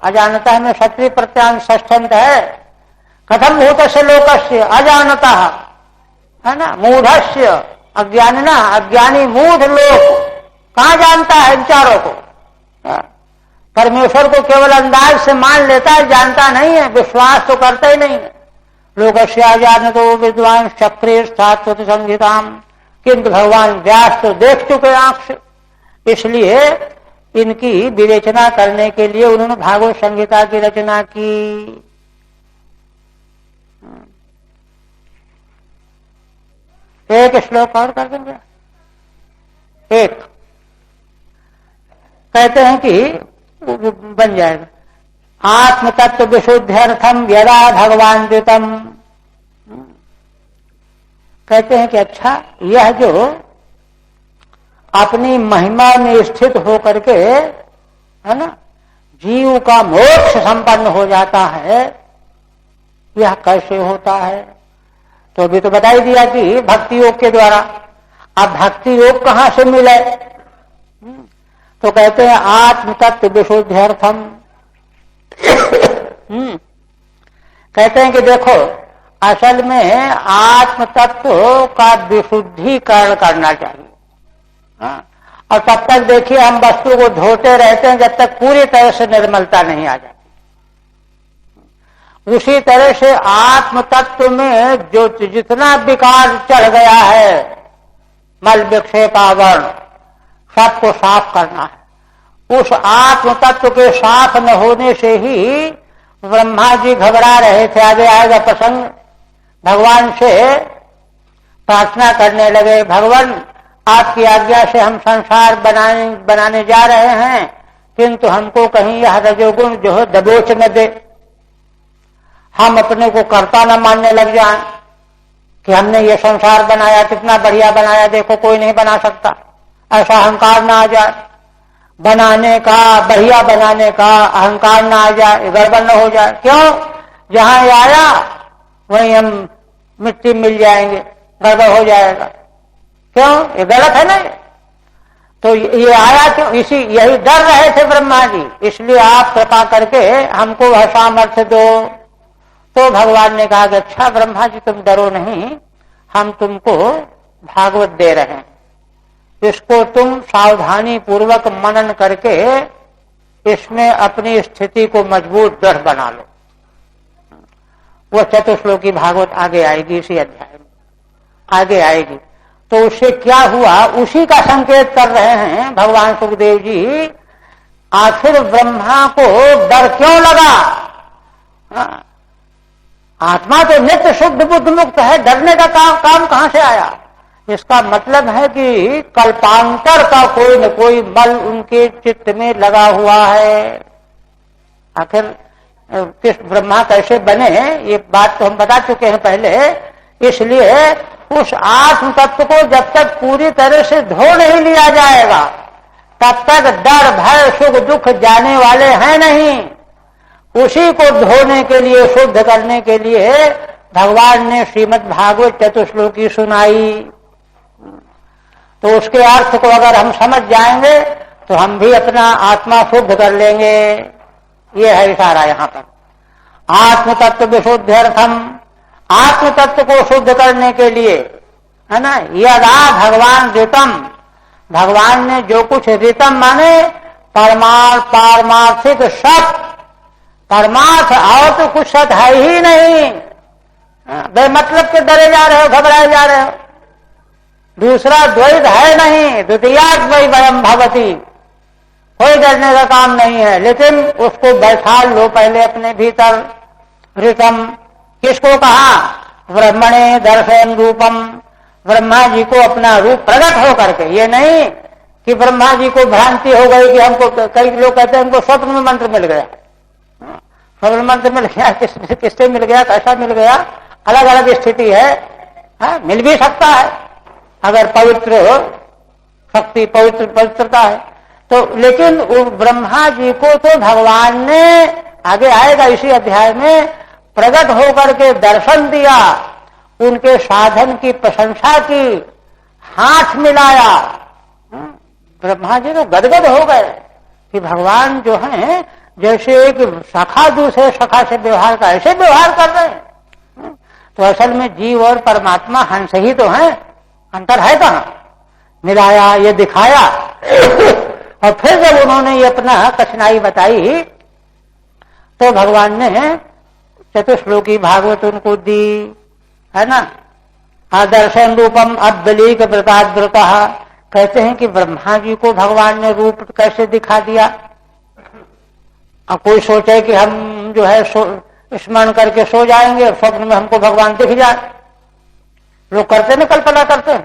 अजानता में क्षत्रिय प्रत्यांग षष्ठंत है। कथम भूतस्य लोकस्य अजानता, है ना, मूढ़स्य अज्ञानिना, अज्ञानी मूढ़ लोक कहां जानता है इन चारों को? परमेश्वर को केवल अंदाज से मान लेता है, जानता नहीं है, विश्वास तो करता ही नहीं है। लोकस्य अजानतो विद्वान चक्रे सात्विक संहिताम, किंतु भगवान व्यास तो देख चुके आंख से, इसलिए इनकी विवेचना करने के लिए उन्होंने भागवत संहिता की रचना की। एक श्लोक और कर देंगे। एक कहते हैं कि वो बन जाएगा। आत्म तत्व विशुद्ध्यर्थम यदा भगवान द्वितम, कहते हैं कि अच्छा, यह जो अपनी महिमा में स्थित होकर के, है ना, जीव का मोक्ष संपन्न हो जाता है, यह कैसे होता है? तो अभी तो बता ही दिया कि भक्ति योग के द्वारा। अब भक्ति योग कहां से मिले? तो कहते हैं आत्म तत्व विशुद्ध्यर्थम। कहते हैं कि देखो, असल में आत्म तत्व का विशुद्धिकरण करना चाहिए। हाँ? और तब तक देखिए हम वस्तु को धोते रहते हैं जब तक पूरी तरह से निर्मलता नहीं आ जाती। उसी तरह से आत्म तत्व में जो जितना विकार चढ़ गया है, मल विक्षेप आवरण, सबको साफ करना है। उस आत्म तत्व के साफ न होने से ही ब्रह्मा जी घबरा रहे थे। आगे आएगा प्रसंग। भगवान से प्रार्थना करने लगे, भगवान आपकी आज्ञा से हम संसार बनाने जा रहे हैं, किंतु हमको कहीं यह रजोगुण जो है दबोच न दे, हम अपने को कर्ता न मानने लग जाएं कि हमने ये संसार बनाया, कितना बढ़िया बनाया, देखो कोई नहीं बना सकता, ऐसा अहंकार ना आ जाए। बनाने का, बढ़िया बनाने का अहंकार ना आ जाए, गड़बड़ न हो जाए। क्यों? जहां ये आया वहीं हम मिट्टी मिल जाएंगे, गड़बड़ हो जाएगा। क्यों? ये गलत है ना। तो ये आया क्यों? यही डर रहे थे ब्रह्मा जी, इसलिए आप कृपा करके हमको वह सामर्थ्य दो। तो भगवान ने कहा कि अच्छा ब्रह्मा जी, तुम डरो नहीं, हम तुमको भागवत दे रहे हैं, इसको तुम सावधानी पूर्वक मनन करके इसमें अपनी स्थिति को मजबूत दृढ़ बना लो। वो चतुश्लोकी भागवत आगे आएगी, इसी अध्याय में आगे आएगी। तो उससे क्या हुआ, उसी का संकेत कर रहे हैं भगवान सुखदेव जी। आखिर ब्रह्मा को डर क्यों लगा? आत्मा तो नित्य शुद्ध बुद्ध मुक्त है, डरने का काम कहां से आया? इसका मतलब है कि कल्पांतर का कोई न कोई बल उनके चित्त में लगा हुआ है। आखिर किस ब्रह्मा कैसे बने, ये बात तो हम बता चुके हैं पहले। इसलिए उस आत्म तत्व को जब तक पूरी तरह से धो नहीं लिया जाएगा, तब तक डर भय सुख दुख जाने वाले हैं नहीं। उसी को धोने के लिए, शुद्ध करने के लिए भगवान ने श्रीमद् भागवत चतुश्लोकी सुनाई। तो उसके अर्थ को अगर हम समझ जाएंगे तो हम भी अपना आत्मा शुद्ध कर लेंगे। ये है इशारा यहां पर। आत्म तत्व विशुद्ध्यर्थम, आत्म तत्व को शुद्ध करने के लिए, है ना, यदा भगवान ऋतम, भगवान ने जो कुछ ऋतम माने पारमार्थिक सत, परमार्थ और तो कुछ सत है ही नहीं। बेमतलब के डरे जा रहे हो, घबराए जा रहे हो। दूसरा द्वैत है नहीं, द्वितीयाद्वै वयम भवति, कोई डरने का काम नहीं है। लेकिन उसको बैठा लो पहले अपने भीतर। ऋतम किसको कहा? ब्रह्मणे दर्शन रूपम, ब्रह्मा जी को अपना रूप प्रकट हो करके। ये नहीं कि ब्रह्मा जी को भ्रांति हो गई कि हमको, कई लोग कहते हैं हमको स्वप्न में मंत्र मिल गया। स्वप्न मंत्र मिल गया, किससे मिल गया, कैसा मिल गया, अलग अलग स्थिति है, मिल भी सकता है अगर पवित्र शक्ति, पवित्रता है तो। लेकिन ब्रह्मा जी को तो भगवान ने, आगे आएगा इसी अध्याय में, प्रकट होकर के दर्शन दिया, उनके साधन की प्रशंसा की, हाथ मिलाया। ब्रह्मा जी तो गदगद हो गए कि भगवान जो हैं जैसे एक सखा दूसरे सखा से व्यवहार का, ऐसे व्यवहार कर रहे हैं। तो असल में जीव और परमात्मा हंस ही तो हैं, अंतर है कहां? मिलाया, ये दिखाया। और फिर जब उन्होंने ये अपना कठिनाई बताई तो भगवान ने चतुश्लोकी भागवत उनको दी, है ना। आदर्शन रूपम अब्दलीक व्रताद्व्रता, कहते हैं कि ब्रह्मा जी को भगवान ने रूप कैसे दिखा दिया। अब कोई सोचे कि हम जो है स्मरण करके सो जाएंगे, स्वप्न में हमको भगवान दिख जाए। लोग करते ना, कल्पना करते हैं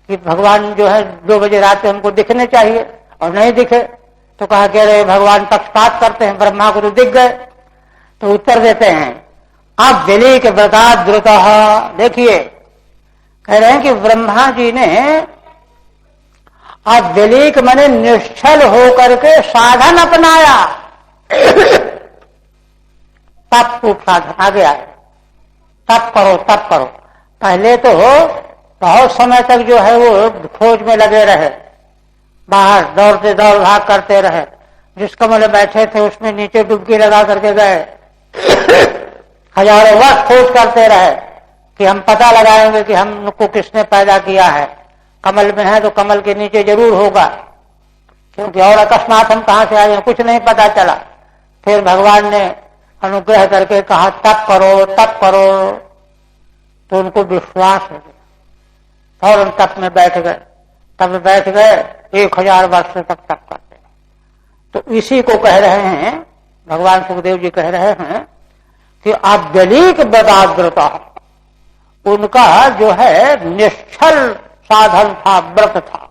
कि भगवान जो है 2 बजे रात में हमको दिखने चाहिए और नहीं दिखे, तो कहा कि अरे भगवान पक्षपात करते हैं, ब्रह्मा को तो दिख गए। तो उत्तर देते हैं आप वेली के व्रताद् द्रुत। देखिए कह रहे हैं कि ब्रह्मा जी ने आप वेलीक माने निश्चल होकर के साधन अपनाया। तप रूप साधन आगे आए, तप करो तप करो। पहले तो बहुत समय तक जो है वो खोज में लगे रहे, बाहर दौड़ते दौड़ भाग करते रहे। जिस कमरे में बैठे थे उसमें नीचे डुबकी लगा करके गए, हजारों वर्ष खोज करते रहे कि हम पता लगाएंगे कि हमको किसने पैदा किया है। कमल में है तो कमल के नीचे जरूर होगा, क्योंकि और अकस्मात हम कहां से आए कुछ नहीं पता चला। फिर भगवान ने अनुग्रह करके कहा तप करो तप करो, तो उनको विश्वास हो गया और उन तप में बैठ गए। तब बैठ गए 1000 वर्ष तक तप करते। तो इसी को कह रहे हैं भगवान सुखदेव जी, कह रहे हैं कि आप वेलीक व्रताद् द्रुत। उनका जो है निश्चल साधन था, व्रत था।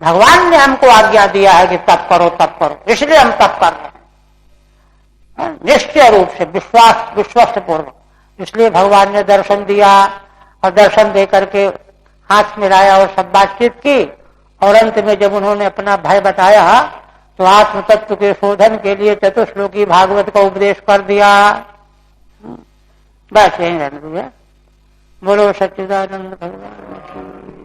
भगवान ने हमको आज्ञा दिया है कि तप करो तप करो, इसलिए हम तप कर रहे हैं निश्चय रूप से, विश्वास पूर्वक। इसलिए भगवान ने दर्शन दिया और दर्शन दे करके हाथ मिलाया और सब बातचीत की। और अंत में जब उन्होंने अपना भय बताया तो आत्म तत्व के शोधन के लिए चतुश्लोकी भागवत का उपदेश कर दिया। बस यही रहने दिया। बोलो सच्चिदानंद भगवान।